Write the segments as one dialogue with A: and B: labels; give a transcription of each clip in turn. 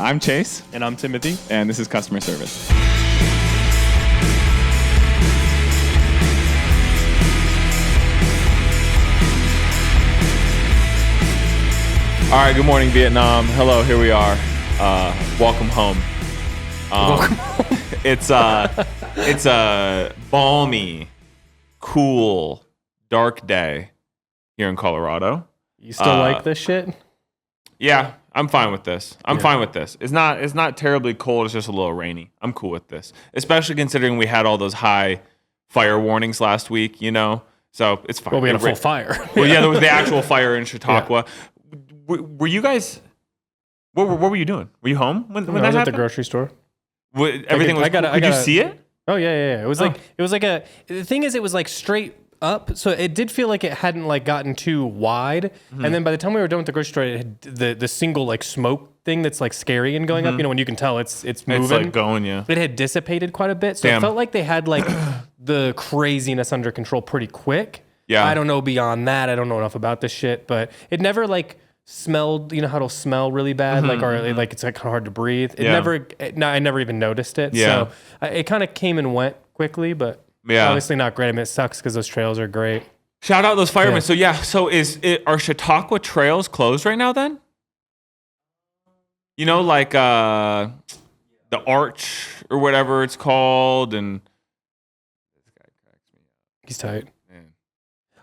A: I'm Chase.
B: And I'm Timothy.
A: And this is Customer Service. All right, good morning, Vietnam. Hello, here we are. Welcome home.
B: Welcome home.
A: It's a balmy, cool, dark day here in Colorado.
B: You still like this shit?
A: Yeah, I'm fine with this. I'm fine with this. It's not terribly cold. It's just a little rainy. I'm cool with this, especially considering we had all those high fire warnings last week. So it's fine.
B: Well, we had a full fire.
A: Well, yeah, there was the actual fire in Chautauqua. Yeah. Were you guys? What were you doing? Were you home when that happened?
B: I was at the grocery store.
A: Everything was. Did you see it?
B: Oh yeah. It was like a. The thing is, it was like straight up, so it did feel like it hadn't like gotten too wide. Mm-hmm. And then by the time we were done with the grocery store, it had the single like smoke thing that's like scary and going up. When you can tell it's moving.
A: It's like going, yeah.
B: It had dissipated quite a bit, so it felt like they had like the craziness under control pretty quick.
A: Yeah.
B: I don't know beyond that. I don't know enough about this shit, but it never like smelled. You know how it'll smell really bad, like it's like hard to breathe. I never even noticed it.
A: Yeah.
B: So it kind of came and went quickly, but.
A: Yeah.
B: Obviously not great. I mean, it sucks because those trails are great.
A: Shout out those firemen. Yeah. So are Chautauqua trails closed right now then? Like the Arch or whatever it's called, and this guy cracks me up.
B: He's tight.
A: Man.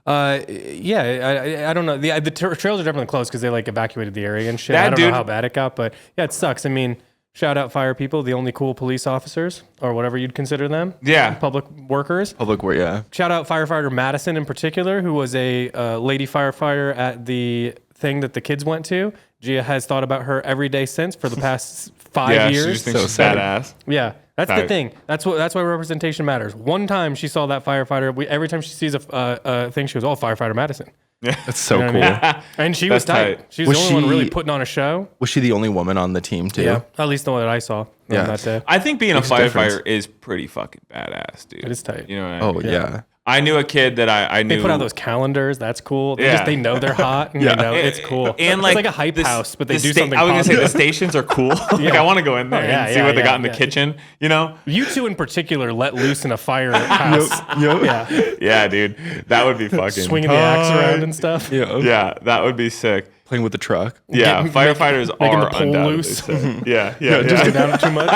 B: I don't know. The trails are definitely closed because they like evacuated the area and shit. I don't know how bad it got, but yeah, it sucks. I mean, shout out fire people, the only cool police officers, or whatever you'd consider them.
A: Yeah.
B: Public workers.
C: Public work, yeah.
B: Shout out firefighter Madison in particular, who was a lady firefighter at the thing that the kids went to. Gia has thought about her every day since for the past 5 years.
A: She just thinks she's badass.
B: Yeah. That's the thing. That's why representation matters. One time she saw that firefighter. Every time she sees a thing, she goes, "Oh, firefighter Madison."
A: Yeah,
C: that's so cool.
B: I mean? And she was tight. She was the only one really putting on a show.
C: Was she the only woman on the team too?
B: Yeah, at least the one that I saw.
C: Yeah,
B: that day.
A: I think being a firefighter is pretty fucking badass, dude.
B: It is tight.
A: You know what I mean?
C: Yeah.
A: I knew a kid that I knew.
B: They put out those calendars. That's cool. They know they're hot. And they know it's cool.
A: And
B: it's like a hype house, but they do something.
A: I was gonna say the stations are cool. Like I want to go in there and see what they got in the kitchen.
B: You two in particular let loose in a fire house.
A: Yeah, dude, that would be fucking
B: swinging the axe around and stuff.
A: Yeah, that would be sick.
C: Playing with the truck.
A: Yeah, firefighters
B: making
A: are
B: the pole
A: undoubtedly
B: loose.
A: sick. Yeah.
B: Just go down too much.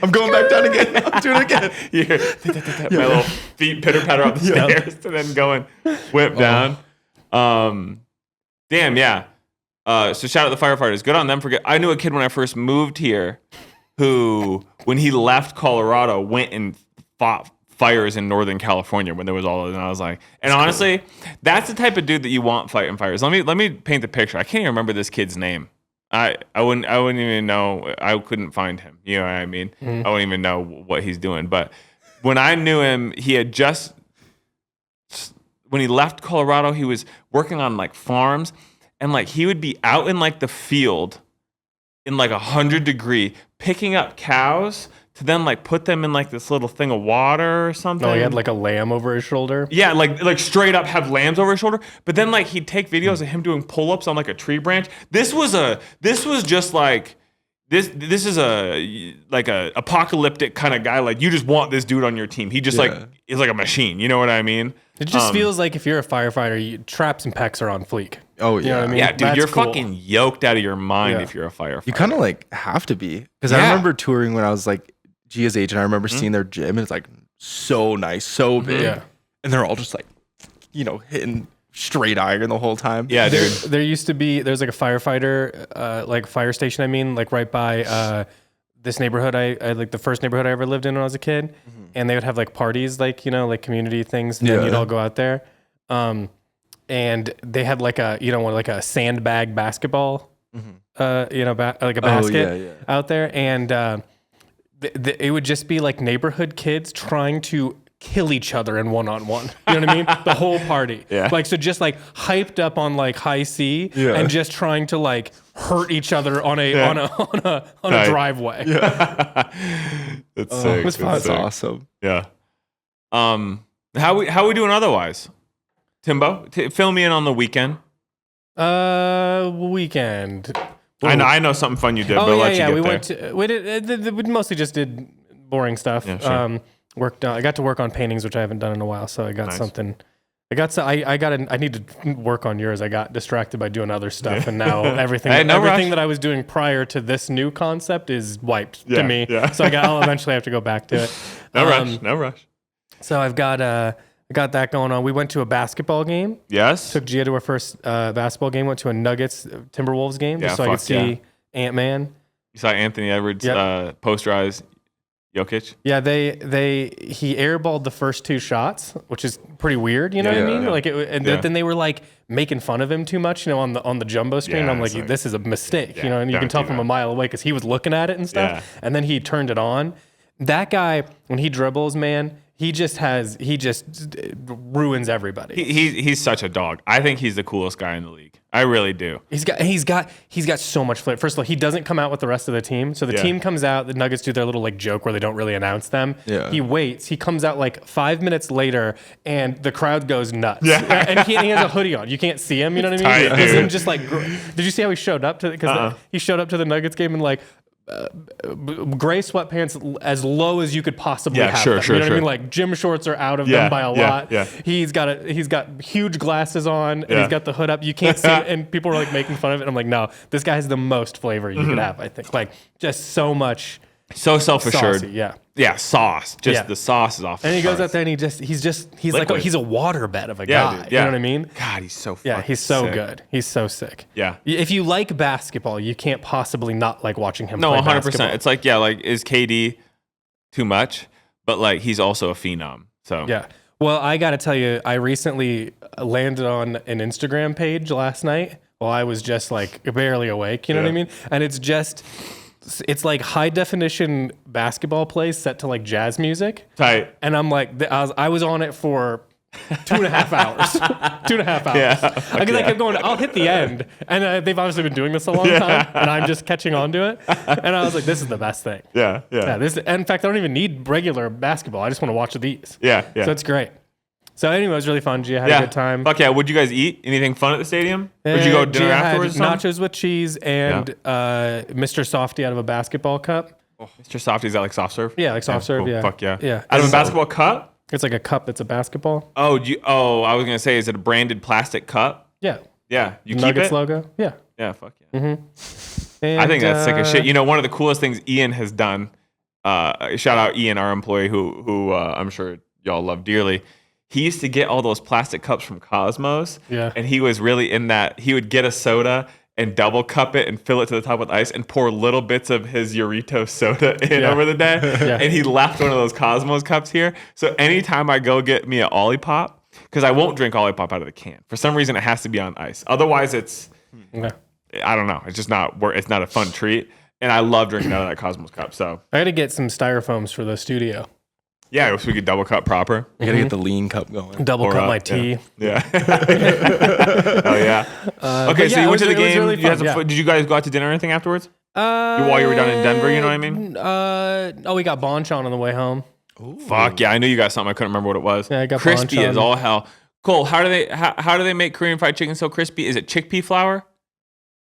C: I'm going back down again. I'm doing it again.
A: My little feet pitter patter up the stairs and then going whip down. Damn, yeah. So shout out the firefighters. Good on them for I knew a kid when I first moved here who, when he left Colorado, went and fought fires in Northern California when there was all of it. And I was like, and honestly, that's the type of dude that you want fighting fires. Let me paint the picture. I can't even remember this kid's name. I wouldn't even know. I couldn't find him. You know what I mean? I wouldn't even know what he's doing. But when I knew him, he had when he left Colorado, he was working on like farms, and like he would be out in like the field in like 100-degree picking up cows to then like put them in like this little thing of water or something.
B: No, he had like a lamb over his shoulder.
A: Yeah, like straight up have lambs over his shoulder. But then like he'd take videos of him doing pull-ups on like a tree branch. This is a apocalyptic kind of guy. Like you just want this dude on your team. He just like is like a machine. You know what I mean?
B: It just feels like if you're a firefighter, traps and pecs are on fleek.
C: Oh yeah,
B: you know what I mean?
A: Yeah, dude,
B: That's
A: you're
B: cool.
A: fucking yoked out of your mind if you're a firefighter.
C: You kind of like have to be, because I remember touring when I was like Gia's age, and I remember seeing their gym, and it's like so nice, so big, and they're all just like, hitting straight iron the whole time.
A: Yeah, dude.
B: There's like a firefighter, like fire station. I mean, like right by this neighborhood. I like the first neighborhood I ever lived in when I was a kid, and they would have like parties, like like community things, and then you'd all go out there. And they had like a sandbag basketball, like a basket out there, and it would just be like neighborhood kids trying to kill each other in one-on-one. You know what I mean? The whole party.
A: Yeah.
B: Like, so just like hyped up on like high C and just trying to like hurt each other on a driveway.
A: Yeah. That's sick.
B: It was fun.
C: That's awesome.
A: Yeah. How we doing otherwise? Timbo, fill me in on the weekend.
B: Weekend.
A: I know something fun you did, but I'll let you get there.
B: We mostly just did boring stuff.
A: Yeah, sure.
B: I got to work on paintings, which I haven't done in a while, so I got something. I need to work on yours. I got distracted by doing other stuff, and now everything that I was doing prior to this new concept is wiped to me. Yeah. So I'll eventually have to go back to it.
A: No rush.
B: So I got that going on. We went to a basketball game.
A: Yes.
B: Took Gia to her first basketball game. Went to a Nuggets Timberwolves game just so I could see Ant-Man.
A: You saw Anthony Edwards posterize Jokic?
B: Yeah, he airballed the first 2 shots, which is pretty weird. You know what I mean? Yeah. Then they were like making fun of him too much, on the jumbo screen. I'm like, this is a mistake, and you can tell from a mile away because he was looking at it and stuff. Yeah. And then he turned it on. That guy, when he dribbles, man, he just ruins everybody.
A: He's such a dog. I think he's the coolest guy in the league. I really do.
B: He's got so much flair. First of all, he doesn't come out with the rest of the team. So the team comes out, the Nuggets do their little joke where they don't really announce them. Yeah. He waits. He comes out 5 minutes later and the crowd goes nuts. Yeah. And he has a hoodie on. You can't see him, you know what I mean? He's him just did you see how he showed up to because he showed up to the Nuggets game and gray sweatpants as low as you could possibly have them. You know what I mean? Like gym shorts are out of them by a lot. Yeah. He's got huge glasses on and he's got the hood up. You can't see it, and people are making fun of it. I'm like, no, this guy has the most flavor you could have, I think. Just so much.
A: So self-assured.
B: Saucy, yeah.
A: Yeah, sauce. The sauce is off.
B: And he goes out there and he's like he's a waterbed of a guy.
A: Dude,
B: you know what I mean?
A: God, he's so
B: he's so sick. Good. He's so sick.
A: Yeah.
B: If you like basketball, you can't possibly not like watching him play
A: 100%.
B: basketball.
A: It's is KD too much? But he's also a phenom. So
B: yeah. Well, I got to tell you, I recently landed on an Instagram page last night while I was just barely awake, you know what I mean? And it's high definition basketball plays set to jazz music.
A: Tight.
B: And I'm I was on it for 2.5 hours. 2.5 hours. Yeah. Because I kept going, I'll hit the end. And they've obviously been doing this a long time. And I'm just catching on to it. And I was like, this is the best thing.
A: Yeah.
B: In fact, I don't even need regular basketball. I just want to watch these.
A: Yeah.
B: So it's great. So anyway, it was really fun. Gia had a good time.
A: Fuck yeah. What'd you guys eat? Anything fun at the stadium? Or did you go dinner afterwards?
B: Nachos with cheese and Mr. Softy out of a basketball cup.
A: Oh, Mr. Softy, is that like soft serve?
B: Yeah, like soft serve.
A: Cool.
B: Yeah.
A: Fuck yeah.
B: Yeah.
A: Out of a basketball cup?
B: It's like a cup that's a basketball.
A: Oh, I was gonna say, is it a branded plastic cup?
B: Yeah.
A: Yeah. You
B: Nuggets
A: keep it?
B: logo? Yeah.
A: Yeah, fuck yeah.
B: Mm-hmm.
A: I think that's sick as shit. One of the coolest things Ian has done, shout out Ian, our employee who I'm sure y'all love dearly. He used to get all those plastic cups from Cosmos. Yeah. And he was really in that. He would get a soda and double cup it and fill it to the top with ice and pour little bits of his Eurito soda in over the day. And he left one of those Cosmos cups here. So anytime I go get me an Olipop, because I won't drink Olipop out of the can. For some reason, it has to be on ice. Otherwise, it's, I don't know. It's just it's not a fun treat. And I love drinking out of that Cosmos cup. So
B: I got to get some styrofoams for the studio.
A: Yeah, so we could double cup proper.
C: You gotta get the lean cup going.
B: Double cup my tea.
A: Yeah. Oh yeah. Okay, so you went to the game. Really did you guys go out to dinner or anything afterwards? While you were down in Denver, you know what I mean?
B: We got bonchon on the way home.
A: Ooh. Fuck yeah! I knew you got something. I couldn't remember what it was.
B: Yeah, I got
A: crispy
B: bonchon.
A: as all hell. Cole, how do they make Korean fried chicken so crispy? Is it chickpea flour?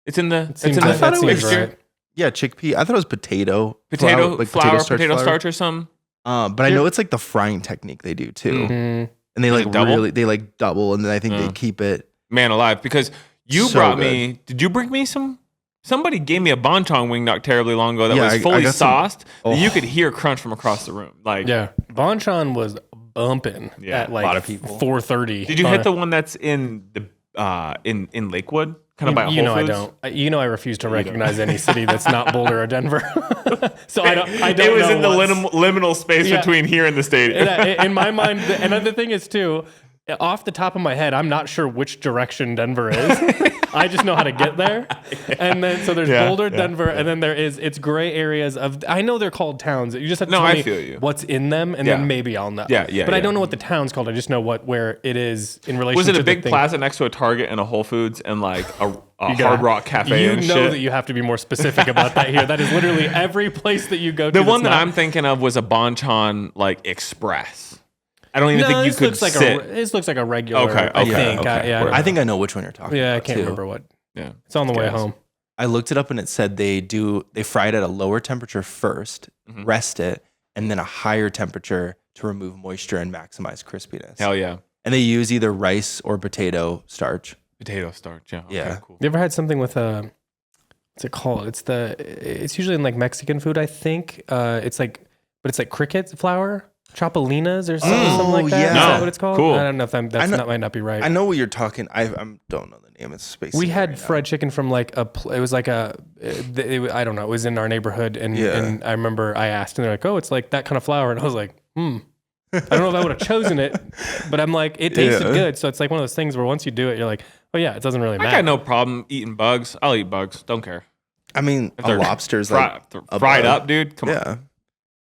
A: It's in the.
B: I thought it was
C: right. Yeah, chickpea. I thought it was potato
A: flour, potato starch or something.
C: But I know it's the frying technique they do too, and they double, and then I think they keep it. Man alive, because you brought me. Did you bring me some? Somebody gave me a bonchon wing not terribly long ago that was fully sauced. You could hear crunch from across the room.
B: Bonchon was bumping at a lot of people. 4:30.
A: Did you hit the one that's in the in Lakewood? Kind of by Whole Foods?
B: I don't. I refuse to recognize any city that's not Boulder or Denver. So I don't. It
A: was in the liminal space between here and the stadium.
B: In my mind, and the thing is too, off the top of my head, I'm not sure which direction Denver is. I just know how to get there. And then so there's Boulder, Denver, and then it's gray areas of. I know they're called towns. You just have to tell me what's in them, and then maybe I'll know. But I don't know what the town's called. I just know where it is in relation.
A: Was it
B: to
A: a big plaza next to a Target and a Whole Foods and a Hard Rock Cafe?
B: You know that you have to be more specific about that here. That is literally every place that you go to.
A: The one that I'm thinking of was a Bonchon Express. I don't even think you could sit.
B: This looks like a regular. Okay.
C: I think I know which one you're talking about.
B: Yeah, I can't remember what.
A: Yeah.
B: It's on the way home.
C: I looked it up and it said they fry it at a lower temperature first, rest it, and then a higher temperature to remove moisture and maximize crispiness.
A: Hell yeah.
C: And they use either rice or potato starch.
A: Potato starch. Yeah. Okay,
C: Yeah.
A: cool.
B: You ever had something with what's it called? It's usually in like Mexican food, I think. It's like cricket flour, chapalinas or something like that.
C: yeah.
B: Is
A: No.
B: that what it's called?
A: Cool.
B: I don't know if that might not be right.
C: I know what you're talking. I don't know the name. It's space.
B: We had fried chicken from like it was like I don't know. It was in our neighborhood, and I remember I asked, and they're like, "Oh, it's like that kind of flour," and I was like, I don't know if I would have chosen it, but I'm like, it tasted good. So it's like one of those things where once you do it, you're like, oh yeah, it doesn't really matter.
A: I got no problem eating bugs. I'll eat bugs. Don't care.
C: I mean, a lobster's like
A: fried up, dude. Come on.
C: Yeah.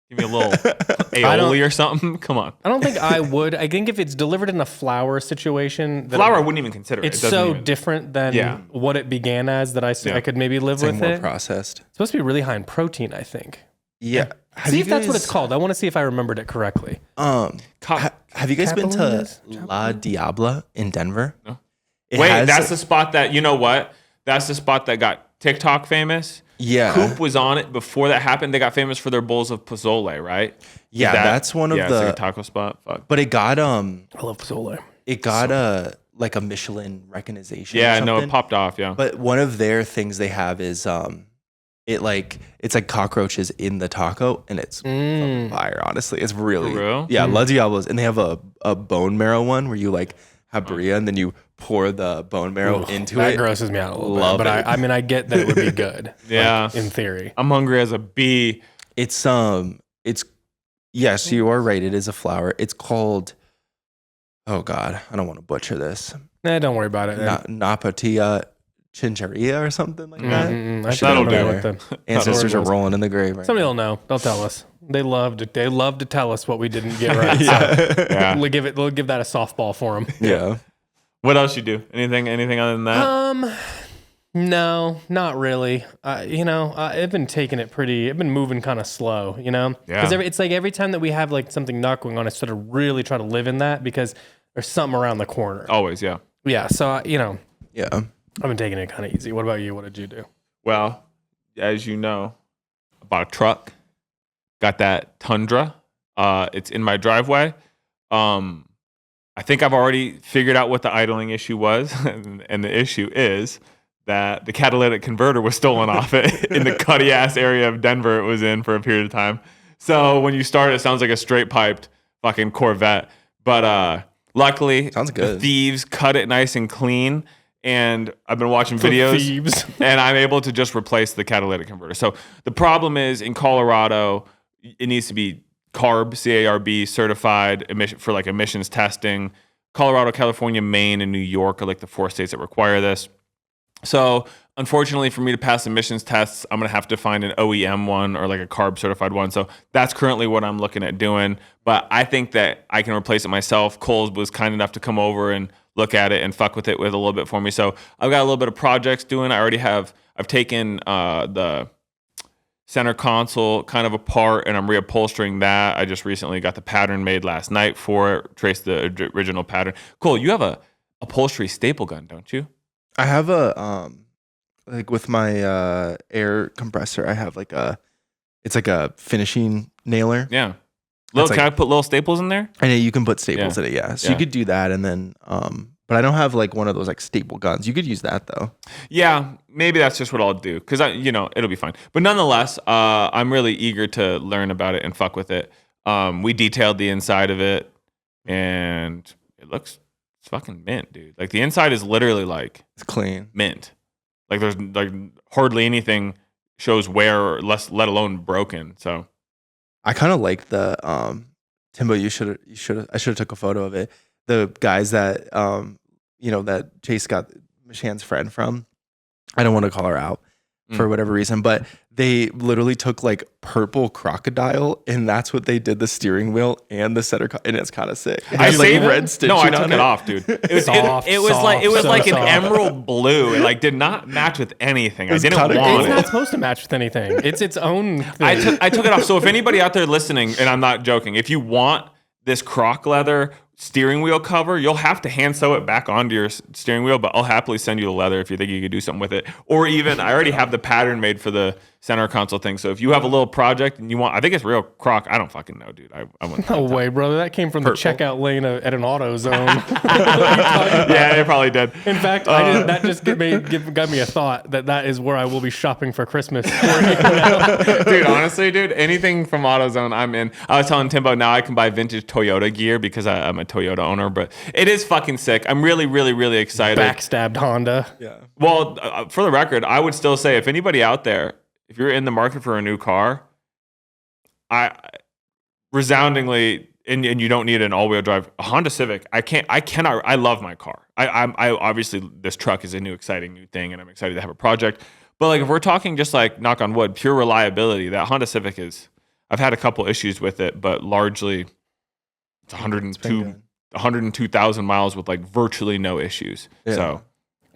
A: Give me a little aioli or something. Come on.
B: I don't think I would. I think if it's delivered in a flour situation,
A: Flour I wouldn't even consider it.
B: it's
A: It doesn't
B: so
A: even-
B: different than what it began as that I could maybe live
C: It's like
B: with
C: more
B: it.
C: processed.
B: It's supposed to be really high in protein, I think.
C: Yeah.
B: See if that's what it's called. I want to see if I remembered it correctly.
C: Have you guys been to
B: Capitalinas?
C: La Diabla in Denver?
A: No.
C: It
A: Wait,
C: has-
A: that's the spot that, you know what? That's the spot that got TikTok famous.
C: Yeah.
A: Coop was on it before that happened. They got famous for their bowls of pozole, right?
C: Yeah, that's one of
A: it's
C: the
A: like a taco spot. Fuck.
C: but it got
B: I love pozole.
C: like a Michelin recognition.
A: Yeah,
C: or
A: no, it
C: something.
A: popped off. Yeah.
C: But one of their things they have is it's like cockroaches in the taco, and it's fucking fire. Honestly, it's really
A: For real?
C: yeah. La Diablos, and they have a bone marrow one where you like have birria and then you pour the bone marrow into
B: That
C: it.
B: grosses me out a little
C: Love
B: bit. But
C: it.
B: I mean, I get that it would be good.
A: Yeah.
B: in theory.
A: I'm hungry as a bee.
C: It's yes, you are right. It is a flour. It's called. Oh God, I don't want to butcher this.
B: Don't worry about it.
C: Napatia chincharia or something like that.
B: I should
A: That'll
B: know
A: do.
B: what the-
C: Ancestors
B: That'll
C: are
B: work.
C: rolling in the grave right
B: Somebody
C: now.
B: will know. They'll tell us. They love to tell us what we didn't get right.
A: Yeah.
B: They'll give that a softball for them.
C: Yeah.
A: What else you do? Anything other than that?
B: No, not really. I've been taking it I've been moving kind of slow,
A: Yeah.
B: Because it's like every time that we have like something not going on, I sort of really try to live in that because there's something around the corner.
A: Always, yeah.
B: Yeah. So,
C: Yeah.
B: I've been taking it kind of easy. What about you? What did you do?
A: Well, as you know, I bought a truck. Got that Tundra. It's in my driveway. I think I've already figured out what the idling issue was, and the issue is that the catalytic converter was stolen off it in the cutty ass area of Denver it was in for a period of time. So when you start, it sounds like a straight piped fucking Corvette. But luckily,
C: Sounds
A: the
C: good.
A: thieves cut it nice and clean. And I've been watching videos,
B: Thieves.
A: and I'm able to just replace the catalytic converter. So the problem is in Colorado, it needs to be CARB, C-A-R-B certified for like emissions testing. Colorado, California, Maine, and New York are like the 4 states that require this. So unfortunately for me to pass emissions tests, I'm going to have to find an OEM one or like a CARB certified one. So that's currently what I'm looking at doing. But I think that I can replace it myself. Coles was kind enough to come over and look at it and fuck with it with a little bit for me. So I've got a little bit of projects doing. I've taken the center console kind of apart and I'm reupholstering that. I just recently got the pattern made last night for it, traced the original pattern. Cool. You have a upholstery staple gun, don't you?
C: I have a like with my air compressor, I have it's like a finishing nailer.
A: Yeah.
C: That's
A: Can I put little staples in there?
C: I know you can put staples
A: Yeah.
C: in it, yeah. So
A: Yeah.
C: you could do that and then but I don't have like one of those like staple guns. You could use that though.
A: Yeah, maybe that's just what I'll do because it'll be fine. But nonetheless, I'm really eager to learn about it and fuck with it. We detailed the inside of it, and it's fucking mint, dude. Like the inside is literally like
C: It's clean.
A: mint. Like there's like hardly anything shows wear or let alone broken. So
C: I kind of like the Timbo. I should have took a photo of it. The guys that that Chase got Michan's friend from. I don't want to call her out for whatever reason, but they literally took like purple crocodile, and that's what they did the steering wheel and the center, and it's kind of sick. It
A: I
C: has, like,
A: saved it.
C: red stitching
A: No, I
C: on
A: took it off, dude. It was
B: Soft,
A: it was
B: soft,
A: like
B: so
A: an
B: soft.
A: emerald blue. It like did not match with anything. I
C: was
A: didn't
C: kinda
A: want
B: It's
A: it.
B: not supposed to match with anything. It's its own thing.
A: I took it off. So if anybody out there listening, and I'm not joking, if you want this croc leather steering wheel cover, you'll have to hand sew it back onto your steering wheel, but I'll happily send you the leather if you think you could do something with it. Or even, I already have the pattern made for the center console thing. So if you have a little project and you want, I think it's real croc. I don't fucking know, dude. I wouldn't.
B: No way, brother. That came from the checkout lane at an AutoZone.
A: Yeah, it probably did.
B: In fact, that just got me a thought that is where I will be shopping for Christmas.
A: Dude, honestly, dude, anything from AutoZone, I'm in. I was telling Timbo now I can buy vintage Toyota gear because I'm a Toyota owner, but it is fucking sick. I'm really, really, really excited.
B: Backstabbed Honda.
C: Yeah.
A: Well, for the record, I would still say if anybody out there, if you're in the market for a new car, I resoundingly, and you don't need an all-wheel drive, a Honda Civic. I love my car. I obviously this truck is a new exciting new thing, and I'm excited to have a project. But like if we're talking just like knock on wood, pure reliability, that Honda Civic is. I've had a couple issues with it, but largely it's 102,000 miles with like virtually no issues. Yeah. So.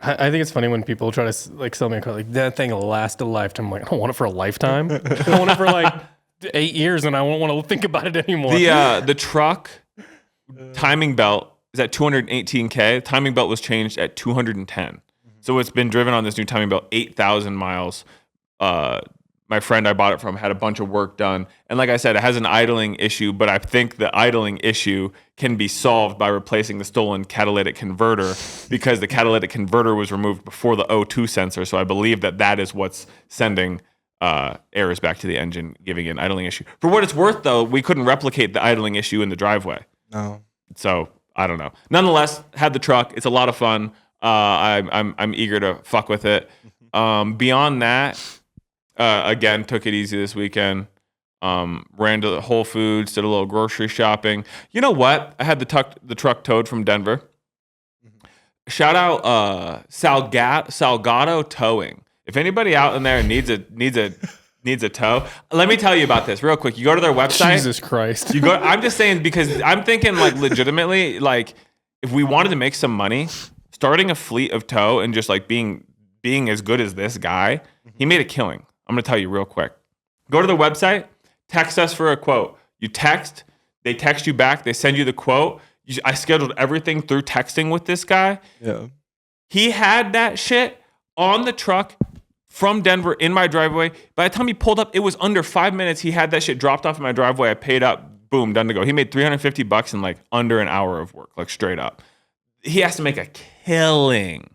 B: I think it's funny when people try to like sell me a car like that thing will last a lifetime. I'm like, I don't want it for a lifetime. I want it for like 8 years, and I won't want to think about it anymore.
A: The truck timing belt is at 218K. Timing belt was changed at 210. So it's been driven on this new timing belt 8,000 miles. My friend I bought it from had a bunch of work done. And like I said, it has an idling issue, but I think the idling issue can be solved by replacing the stolen catalytic converter because the catalytic converter was removed before the O2 sensor. So I believe that is what's sending errors back to the engine, giving it an idling issue. For what it's worth, though, we couldn't replicate the idling issue in the driveway.
C: No.
A: So I don't know. Nonetheless, had the truck. It's a lot of fun. I'm eager to fuck with it. Beyond that, again, took it easy this weekend. Ran to Whole Foods, did a little grocery shopping. You know what? I had the truck towed from Denver. Shout out Salgado Towing. If anybody out in there needs a tow, let me tell you about this real quick. You go to their website.
B: Jesus Christ.
A: I'm just saying because I'm thinking like legitimately, like if we wanted to make some money, starting a fleet of tow and just like being as good as this guy, he made a killing. I'm going to tell you real quick. Go to the website, text us for a quote. You text, they text you back, they send you the quote. I scheduled everything through texting with this guy.
C: Yeah.
A: He had that shit on the truck from Denver in my driveway. By the time he pulled up, it was under 5 minutes. He had that shit dropped off in my driveway. I paid up, boom, done to go. He made $350 in like under an hour of work, like straight up. He has to make a killing.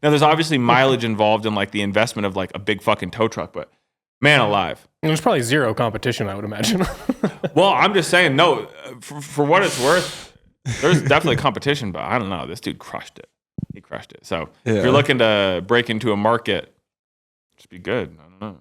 A: Now, there's obviously mileage involved in like the investment of like a big fucking tow truck, but man alive.
B: There's probably zero competition, I would imagine.
A: Well, I'm just saying, no, for what it's worth, there's definitely competition, but I don't know. This dude crushed it. He crushed it. So if you're looking to break into a market, just be good. I don't know.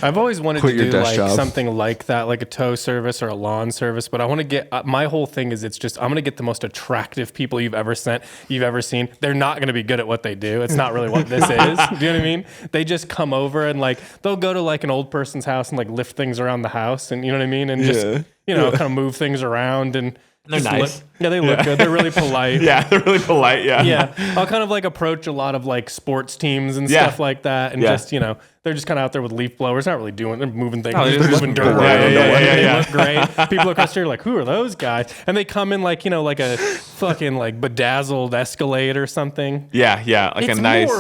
B: I've always wanted to do like something like that, like a tow service or a lawn service. But I want to get my whole thing is I'm going to get the most attractive people you've ever seen. They're not going to be good at what they do. It's not really what this is. Do you know what I mean? They just come over and like they'll go to like an old person's house and like lift things around the house, and you know what I mean, and just kind of move things around and.
A: They're nice.
B: They look good. They're really polite.
A: Yeah, they're really polite. Yeah.
B: Yeah. I'll kind of like approach a lot of like sports teams and stuff like that. And just, they're just kind of out there with leaf blowers, not really they're moving things. They're just moving dirt around. They look great. People across here are like, who are those guys? And they come in like, like a fucking like bedazzled Escalade or something.
A: Yeah. Yeah. Like
B: it's
A: a nice.
B: It's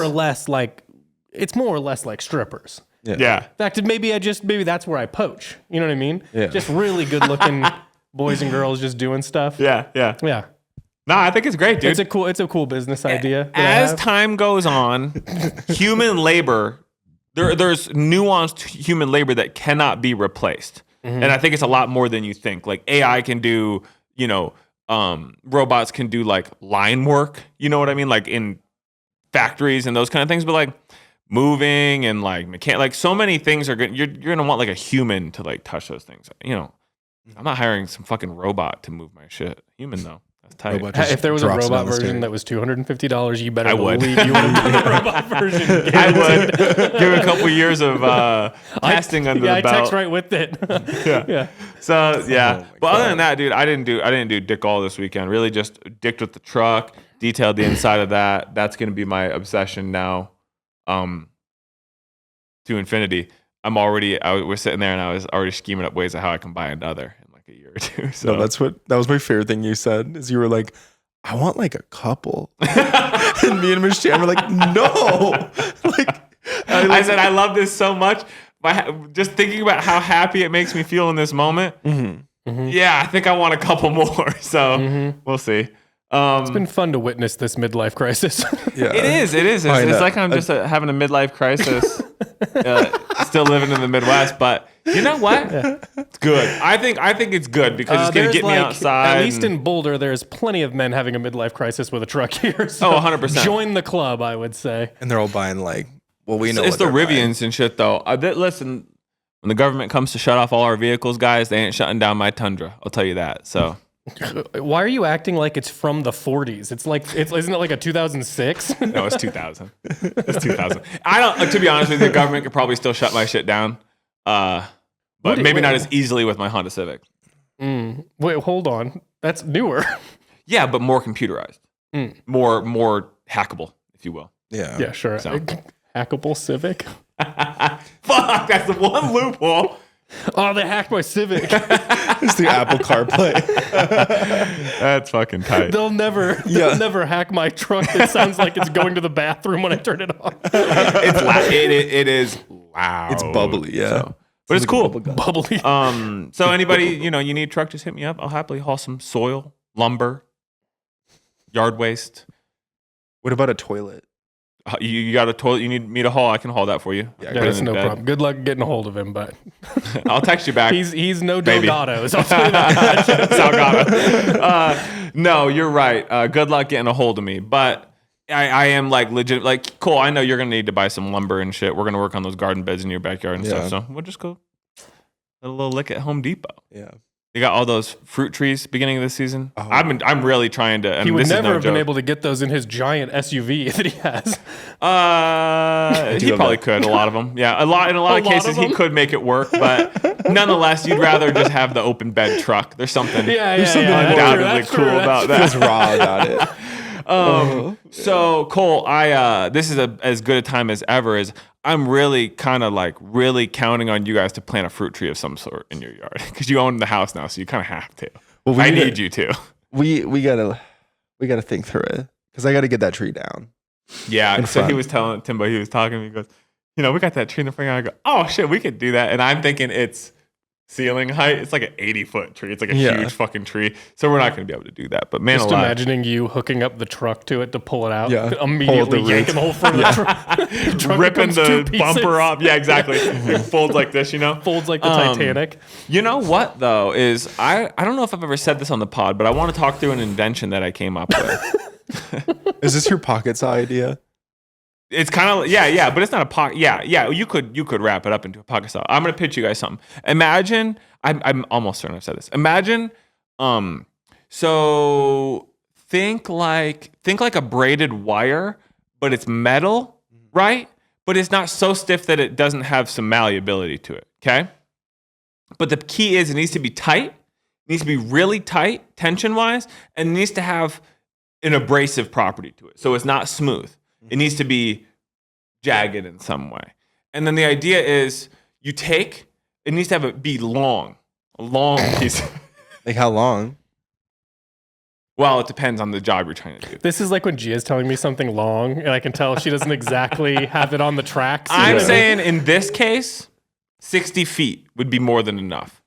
B: more or less like strippers.
A: Yeah.
B: In fact, maybe that's where I poach. You know what I mean?
C: Yeah.
B: Just really good looking boys and girls just doing stuff.
A: Yeah. No, I think it's great, dude.
B: It's a cool business idea.
A: As time goes on, human labor, there's nuanced human labor that cannot be replaced. Mm-hmm. And I think it's a lot more than you think. Like AI can do, robots can do like line work, you know what I mean? Like in factories and those kind of things, but like moving and like like so many things are good. You're going to want like a human to like touch those things, I'm not hiring some fucking robot to move my shit. Human though, that's tight.
B: If there was a robot version that was $250, you better believe you would do the robot version.
A: I would give it a couple years of testing under the belt.
B: I text right with it.
A: Yeah. So yeah, but other than that, dude, I didn't do dick all this weekend. Really, just dicked with the truck, detailed the inside of that. That's gonna be my obsession now, to infinity. I was sitting there and I was already scheming up ways of how I can buy another. a year or two. So
C: No, that was my favorite thing you said. Is you were like, I want like a couple, and me and Michelle were like, no, like
A: I said I love this so much. Just thinking about how happy it makes me feel in this moment. Yeah, I think I want a couple more. So we'll see.
B: It's been fun to witness this midlife crisis.
C: yeah,
A: It is. It's like I'm just having a midlife crisis, still living in the Midwest. But you know what? It's good. I think it's good because it's going to get me outside.
B: At least in Boulder, there's plenty of men having a midlife crisis with a truck here. So
A: 100%.
B: Join the club, I would say.
C: And they're all buying like, well, we know
A: It's
C: what
A: the
C: they're buying.
A: Rivians and shit, though. Listen, when the government comes to shut off all our vehicles, guys, they ain't shutting down my Tundra. I'll tell you that. So.
B: Why are you acting like it's from the 40s? It's like, isn't it like a 2006?
A: No, it's 2000. It's 2000. I don't. To be honest with you, the government could probably still shut my shit down, but maybe not as easily with my Honda Civic.
B: Wait, hold on. That's newer.
A: Yeah, but more computerized, more hackable, if you will.
B: Yeah, sure.
A: So.
B: Hackable Civic.
A: Fuck, that's the one loophole.
B: Oh, they hacked my Civic.
C: It's the Apple CarPlay.
A: That's fucking tight.
B: They'll never hack my truck that sounds like it's going to the bathroom when I turn it on.
A: It is loud.
C: It's bubbly, yeah.
A: So, but it's cool.
B: Bubbly.
A: So anybody, you need a truck, just hit me up. I'll happily haul some soil, lumber, yard waste.
C: What about a toilet?
A: You got a toilet you need me to haul? I can haul that for you.
B: Yeah, that's no problem. Good luck getting a hold of him, but
A: I'll text you back.
B: He's no
A: Maybe.
B: Delgados. I'll tell you that.
A: Salgado. No, you're right. Good luck getting a hold of me. But I am like legit. Like, Cole, I know you're gonna need to buy some lumber and shit. We're gonna work on those garden beds in your backyard and stuff. So we'll just go a little lick at Home Depot.
C: Yeah.
A: You got all those fruit trees beginning of the season.
C: Oh.
A: I'm really trying to.
B: He would never have been able to get those in his giant SUV that he has.
A: He probably could. A lot of them. Yeah, in a lot of cases he could make it work, but nonetheless, you'd rather just have the open bed truck. There's something.
B: There's
A: something undoubtedly cool about that.
C: Feels raw about it.
A: So Cole, this is as good a time as ever. I'm really kind of like really counting on you guys to plant a fruit tree of some sort in your yard because you own the house now, so you kind of have to. Well, I need you to.
C: We gotta think through it because I gotta get that tree down.
A: Yeah. So he was telling Timbo, he was talking to me, he goes, we got that tree in the front. I go, oh shit, we could do that. And I'm thinking it's ceiling height. It's like an 80-foot tree. It's like a huge fucking tree. So we're not going to be able to do that. But man,
B: just imagining you hooking up the truck to it to pull it out.
C: Yeah.
B: Immediately yanking the whole front of the truck.
A: Ripping the bumper off. Yeah, exactly. It folds like this,
B: Folds like the Titanic.
A: You know what, though, is I don't know if I've ever said this on the pod, but I want to talk through an invention that I came up with.
C: Is this your pocket saw idea?
A: It's kind of but it's not a pocket. Yeah. You could wrap it up into a pocket saw. I'm gonna pitch you guys something. Imagine, I'm almost certain I've said this. Imagine, so think like a braided wire, but it's metal, right? But it's not so stiff that it doesn't have some malleability to it. Okay. But the key is it needs to be tight. It needs to be really tight, tension wise, and it needs to have an abrasive property to it. So it's not smooth. It needs to be jagged in some way. And then the idea is it needs to be long, a long piece.
C: Like how long?
A: Well, it depends on the job you're trying to do.
B: This is like when Gia's telling me something long and I can tell she doesn't exactly have it on the tracks.
A: I'm saying in this case, 60 feet would be more than enough.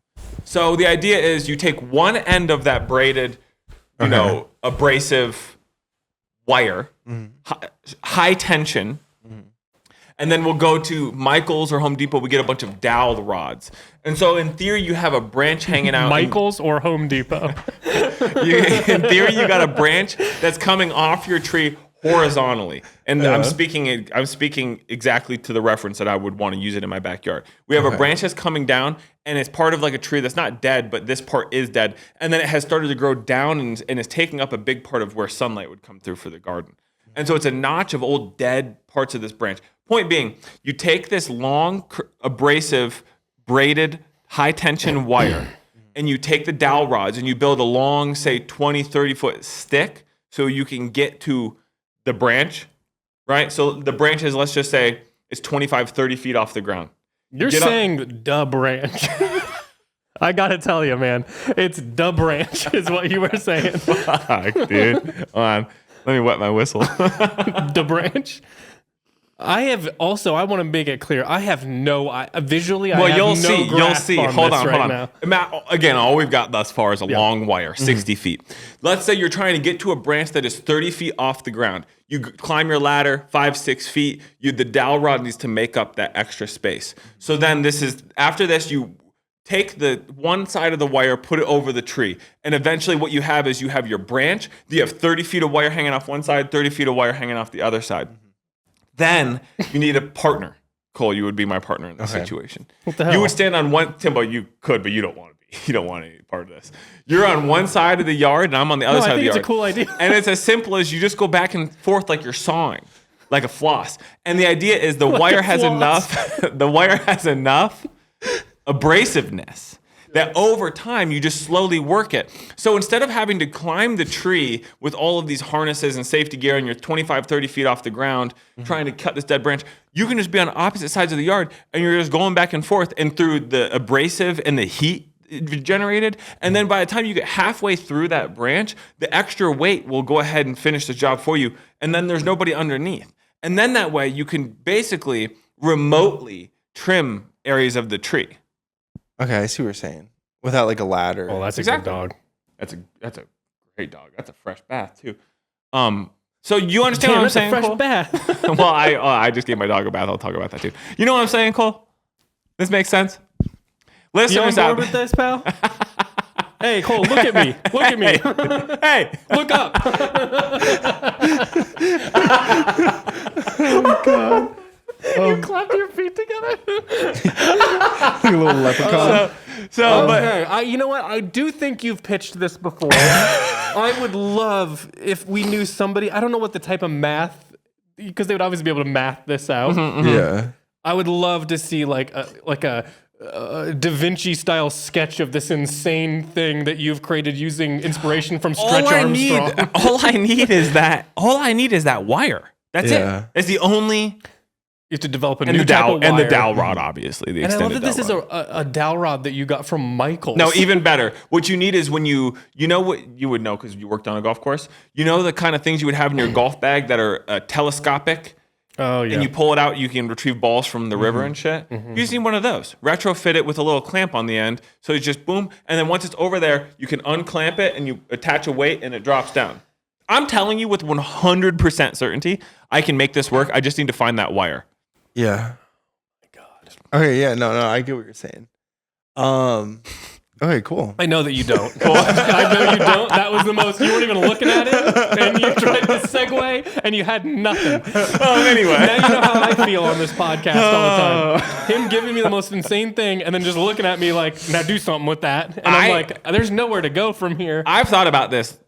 A: So the idea is you take one end of that braided, abrasive wire, high tension, and then we'll go to Michael's or Home Depot. We get a bunch of dowel rods. And so in theory, you have a branch hanging out.
B: Michael's or Home Depot?
A: In theory, you got a branch that's coming off your tree horizontally. And I'm speaking exactly to the reference that I would want to use it in my backyard. We have a branch that's coming down, and it's part of like a tree that's not dead, but this part is dead. And then it has started to grow down and is taking up a big part of where sunlight would come through for the garden. And so it's a notch of old dead parts of this branch. Point being, you take this long, abrasive, braided, high-tension wire, and you take the dowel rods, and you build a long, say, 20, 30-foot stick so you can get to the branch, right? So the branch is, let's just say, it's 25, 30 feet off the ground.
B: You're saying the branch. I gotta tell you, man, it's the branch is what you were saying.
A: Fuck, dude. Hold on. Let me wet my whistle.
B: The branch. I want to make it clear. I have no visually.
A: Well,
B: I have
A: you'll
B: no
A: see. You'll see. Hold on.
B: Now.
A: Matt, again, all we've got thus far is a long wire, 60 feet. Let's say you're trying to get to a branch that is 30 feet off the ground. You climb your ladder 5-6 feet. The dowel rod needs to make up that extra space. So then after this, you take the one side of the wire, put it over the tree. And eventually what you have is you have your branch. You have 30 feet of wire hanging off one side, 30 feet of wire hanging off the other side. Then you need a partner. Cole, you would be my partner in this situation.
B: What the hell?
A: You would stand on one, Timbo, you could, but you don't want to be. You don't want any part of this. You're on one side of the yard and I'm on the other side of the yard.
B: I think it's a cool idea.
A: And it's as simple as you just go back and forth like you're sawing, like a floss. And the idea is the wire has enough abrasiveness that over time you just slowly work it. So instead of having to climb the tree with all of these harnesses and safety gear and you're 25, 30 feet off the ground trying to cut this dead branch, you can just be on opposite sides of the yard and you're just going back and forth and through the abrasive and the heat generated. And then by the time you get halfway through that branch, the extra weight will go ahead and finish the job for you. And then there's nobody underneath. And then that way you can basically remotely trim areas of the tree.
C: Okay, I see what you're saying. Without like a ladder.
B: Oh, that's
A: Exactly.
B: a good dog.
A: That's a great dog. That's a fresh bath too. So you understand what I'm saying,
B: fresh
A: Cole?
B: bath.
A: Well, I just gave my dog a bath. I'll talk about that too. You know what I'm saying, Cole? This makes sense.
B: You on
A: Listeners
B: board
A: out
B: with this, pal? Hey, Cole, look at me. Look at me.
A: Hey,
B: Look up.
C: Oh God.
B: You clapped your feet together.
C: Like a little leprechaun.
B: But you know what? I do think you've pitched this before. I would love if we knew somebody. I don't know what the type of math, because they would obviously be able to math this out.
C: Yeah.
B: I would love to see like a Da Vinci style sketch of this insane thing that you've created using inspiration from Stretch Armstrong.
A: All I need is that wire. That's
C: Yeah.
A: it. It's the only.
B: You have to develop a
A: And
B: new
A: the
B: type
A: dowel
B: of
A: and the
B: wire.
A: dowel rod, obviously. The
B: And I love
A: extended
B: that this
A: dowel
B: is
A: rod.
B: a dowel rod that you got from Michael's.
A: No, even better. What you need is when you know what you would know because you worked on a golf course. You know the kind of things you would have in your golf bag that are telescopic.
B: Oh yeah.
A: And you pull it out, you can retrieve balls from the river and shit. You just need one of those. Retrofit it with a little clamp on the end, so it's just boom. And then once it's over there, you can unclamp it and you attach a weight and it drops down. I'm telling you with 100% certainty, I can make this work. I just need to find that wire.
C: Yeah. Okay, yeah, no, I get what you're saying. Okay, cool.
B: I know that you don't. I know you don't. That was the most. You weren't even looking at it, and you tried to segue, and you had nothing.
A: Anyway,
B: Now you know how I feel on this podcast all the time. Him giving me the most insane thing, and then just looking at me like, "Now do something with that." And I'm like, "There's nowhere to go from here."
A: I've thought about this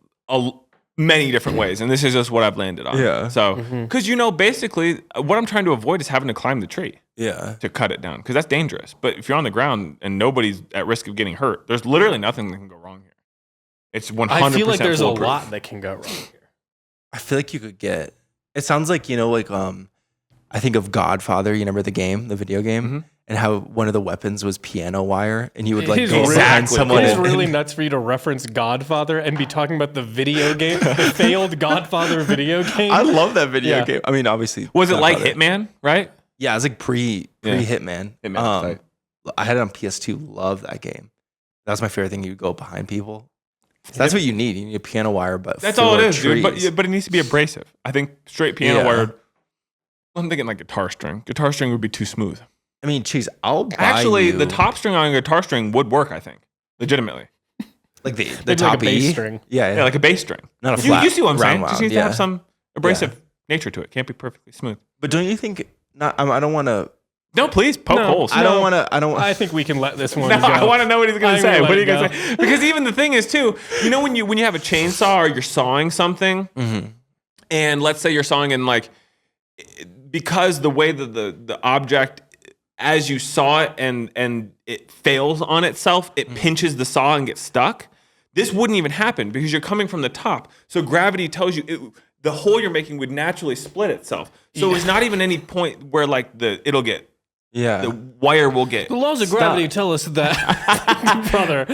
A: many different ways, and this is just what I've landed on.
C: Yeah.
A: So, because basically, what I'm trying to avoid is having to climb the tree.
C: Yeah.
A: To cut it down, because that's dangerous. But if you're on the ground and nobody's at risk of getting hurt, there's literally nothing that can go wrong here. It's 100%.
B: I feel like there's
A: foolproof.
B: a lot that can go wrong here.
C: I feel like you could get. It sounds like I think of Godfather. You remember the game, the video game, and how one of the weapons was piano wire, and you would like go behind someone.
B: It's really nuts for you to reference Godfather and be talking about the video game, the failed Godfather video game.
C: I love that video
B: Yeah.
C: game. I mean, obviously,
A: Was it like
C: Godfather.
A: Hitman, right?
C: Yeah, it was like pre Hitman.
A: Hitman, tight.
C: I had it on PS2. Love that game. That was my favorite thing. You go behind people. So that's what you need. You need a piano wire, but
A: That's all it
C: for
A: is, dude.
C: trees.
A: But it needs to be abrasive. I think straight piano
C: Yeah.
A: wired. I'm thinking like guitar string. Guitar string would be too smooth.
C: I mean, Chase, I'll buy
A: Actually,
C: you,
A: the top string on a guitar string would work. I think, legitimately.
C: like the
B: Maybe
C: top
B: like a bass
C: E.
B: string.
C: Yeah,
A: Yeah, like a bass string.
C: not a
A: You
C: flat.
A: see what I'm saying?
C: round
A: Just needs to
C: yeah.
A: have some abrasive nature to it. Can't be perfectly smooth.
C: But don't you think? Not. I don't want to.
A: No, please poke
B: No,
A: holes.
C: I don't want to. I don't.
B: I think we can let this one
A: No,
B: go.
A: I want to know what he's going
B: I'm
A: to say.
B: gonna
A: What are you
B: let
A: going
B: it
A: to say? Because even the thing is too, when you have a chainsaw or you're sawing something, and let's say you're sawing and like, because the way that the object, as you saw it and it fails on itself, it pinches the saw and gets stuck. This wouldn't even happen because you're coming from the top. So gravity tells you the hole you're making would naturally split itself. So it's not even any point where like it'll get
C: Yeah.
A: the wire will get.
B: The laws of gravity tell us that, brother.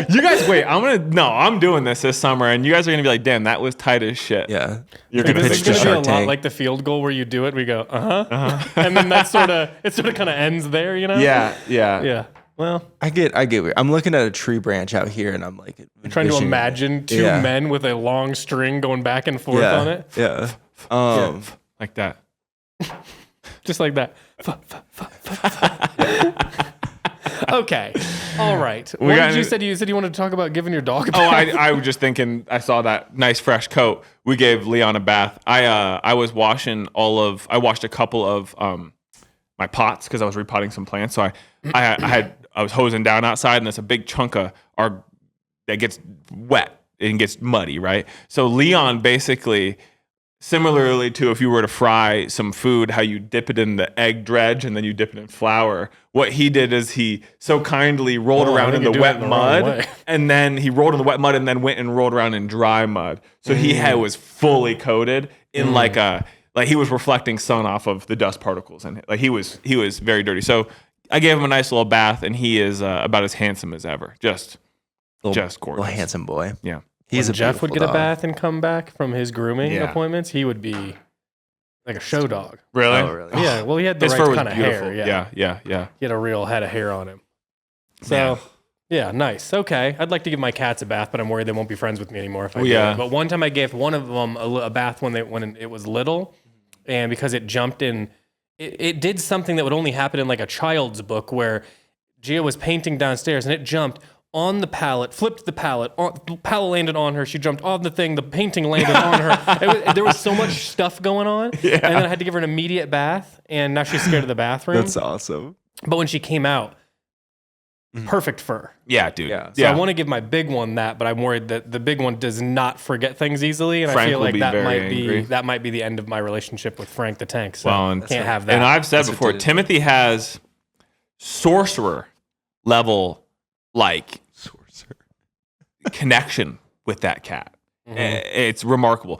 A: You guys, wait. I'm doing this summer, and you guys are gonna be like, "Damn, that was tight as shit."
C: Yeah.
A: You're
C: Like
A: gonna
B: This
C: pitch
B: is
C: to
B: going to be a
C: Shark
B: lot
C: Tank.
B: like the field goal where you do it. We go, and then that sort of kind of ends there, you know?
A: Yeah.
B: Yeah. Well,
C: I get what I'm looking at a tree branch out here and I'm like
B: trying to
C: envisioning-
B: imagine two
C: Yeah.
B: men with a long string going back and forth on it.
C: Yeah.
A: Like that.
B: Just like that. Okay. All right. What
A: got
B: did you
A: any-
B: said you wanted to talk about giving your dog a
A: Oh,
B: bath?
A: I was just thinking. I saw that nice fresh coat. We gave Leon a bath. I was washing I washed a couple of my pots because I was repotting some plants. So I was hosing down outside, and there's a big chunk of that gets wet and gets muddy, right? So Leon basically, similarly to if you were to fry some food, how you dip it in the egg dredge and then you dip it in flour. What he did is he so kindly rolled
B: Oh, I
A: around
B: think
A: in
B: you're
A: the
B: doing it
A: wet
B: the wrong
A: mud,
B: way.
A: and then he rolled in the wet mud and then went and rolled around in dry mud. So he was fully coated in like he was reflecting sun off of the dust particles, and like he was very dirty. So I gave him a nice little bath, and he is about as handsome as ever. Just gorgeous.
C: Little handsome boy.
A: Yeah.
C: He's
B: When
C: a
B: Jeff would get
C: beautiful
B: a
C: dog.
B: bath and come back from his grooming appointments, he would be like a show dog.
A: Really?
C: Oh, really?
B: Yeah, well, he had the
A: His fur
B: right
A: was
B: kind of
A: beautiful.
B: hair. Yeah.
A: Yeah.
B: He had a real head of hair on him. So, yeah, nice. Okay. I'd like to give my cats a bath, but I'm worried they won't be friends with me anymore if I do
A: yeah.
B: it. But one time I gave one of them a bath when it was little, and because it jumped in, it did something that would only happen in like a child's book where Gia was painting downstairs and it jumped on the pallet, flipped the pallet, the pallet landed on her, she jumped on the thing, the painting landed on her. There was so much stuff going on, and then I had to give her an immediate bath, and now she's scared of the bathroom.
C: That's awesome.
B: But when she came out, perfect fur.
A: Yeah, dude.
C: Yeah.
B: So I want to give my big one that, but I'm worried that the big one does not forget things easily, and
A: Frank
B: I feel
A: will
B: like
A: be
B: that
A: very angry.
B: might be the end of my relationship with Frank the Tank. So
A: Well, and-
B: can't have that.
A: And I've said
C: That's what
A: before,
C: did it.
A: Timothy has sorcerer level
C: Sorcerer.
A: connection with that cat. It's remarkable.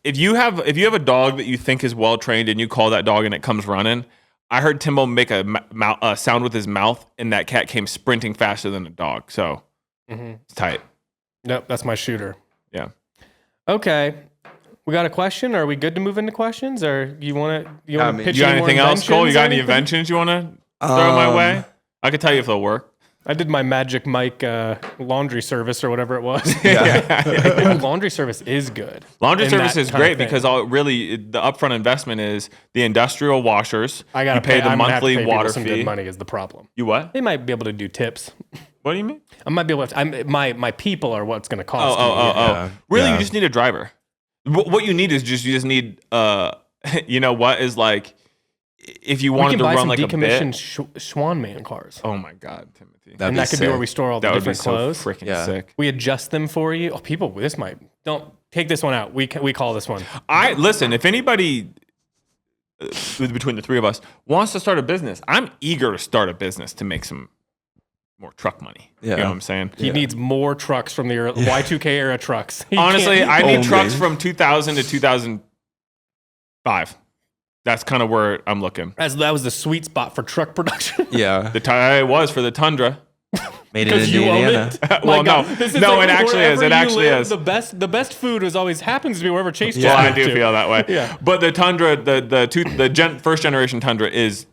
A: If you have a dog that you think is well trained and you call that dog and it comes running, I heard Timbo make a sound with his mouth, and that cat came sprinting faster than a dog. So it's tight.
B: Nope, that's my shooter.
A: Yeah.
B: Okay. We got a question? Are we good to move into questions? Or you want to
C: I mean,
B: pitch
A: You got
B: any more
A: anything else, Cole? You
B: inventions
A: got
B: or
A: any
B: anything?
A: inventions you want to throw my way? I could tell you if they'll work.
B: I did my Magic Mike laundry service or whatever it was.
C: Yeah.
B: Ooh, laundry service is good.
A: Laundry
B: in
A: service
B: that
A: is
B: kind of
A: great
B: thing.
A: because the upfront investment is the industrial washers.
B: I got
A: you pay the
B: I'm gonna have to
A: monthly
B: pay people
A: water
B: some
A: fee.
B: good money is the problem.
A: You what?
B: They might be able to do tips.
A: What do you mean?
B: I might be able to. My people are what's going to
A: Oh,
B: cost me.
C: Yeah.
A: Really,
C: Yeah.
A: you just need a driver. What you need is you just need you know what is like if you
B: We
A: wanted
B: can
A: to
B: buy
A: run
B: some
A: like a
B: decommissioned
A: bit.
B: Swan Man cars.
A: Oh my God, Timothy,
C: That'd
B: And that could be where
C: sick.
B: we store all the
A: that would be
B: different
A: so
B: clothes.
A: freaking
C: Yeah.
A: sick.
B: We adjust them for you. Oh, people, this might don't take this one out. We call this one.
A: I listen. If anybody between the three of us wants to start a business, I'm eager to start a business to make some more truck money.
C: Yeah.
A: You know what I'm saying?
B: He needs more trucks from the Y2K era trucks. He
A: Honestly,
B: can't-
A: I need
C: Only.
A: trucks from 2000 to 2005. That's kind of where I'm looking.
B: that was the sweet spot for truck production.
C: Yeah.
A: It was for the Tundra.
C: Made it in
B: Because you own
C: Indiana.
B: it. My
A: Well,
B: God,
A: no.
B: this is
A: No,
B: like
A: it actually is.
B: wherever
A: It
B: you
A: actually
B: live,
A: is.
B: The best food always happens to be wherever Chase.
A: Well,
B: just
A: I
B: moved
A: do
B: to.
A: feel that way.
B: Yeah.
A: But the Tundra, first generation Tundra is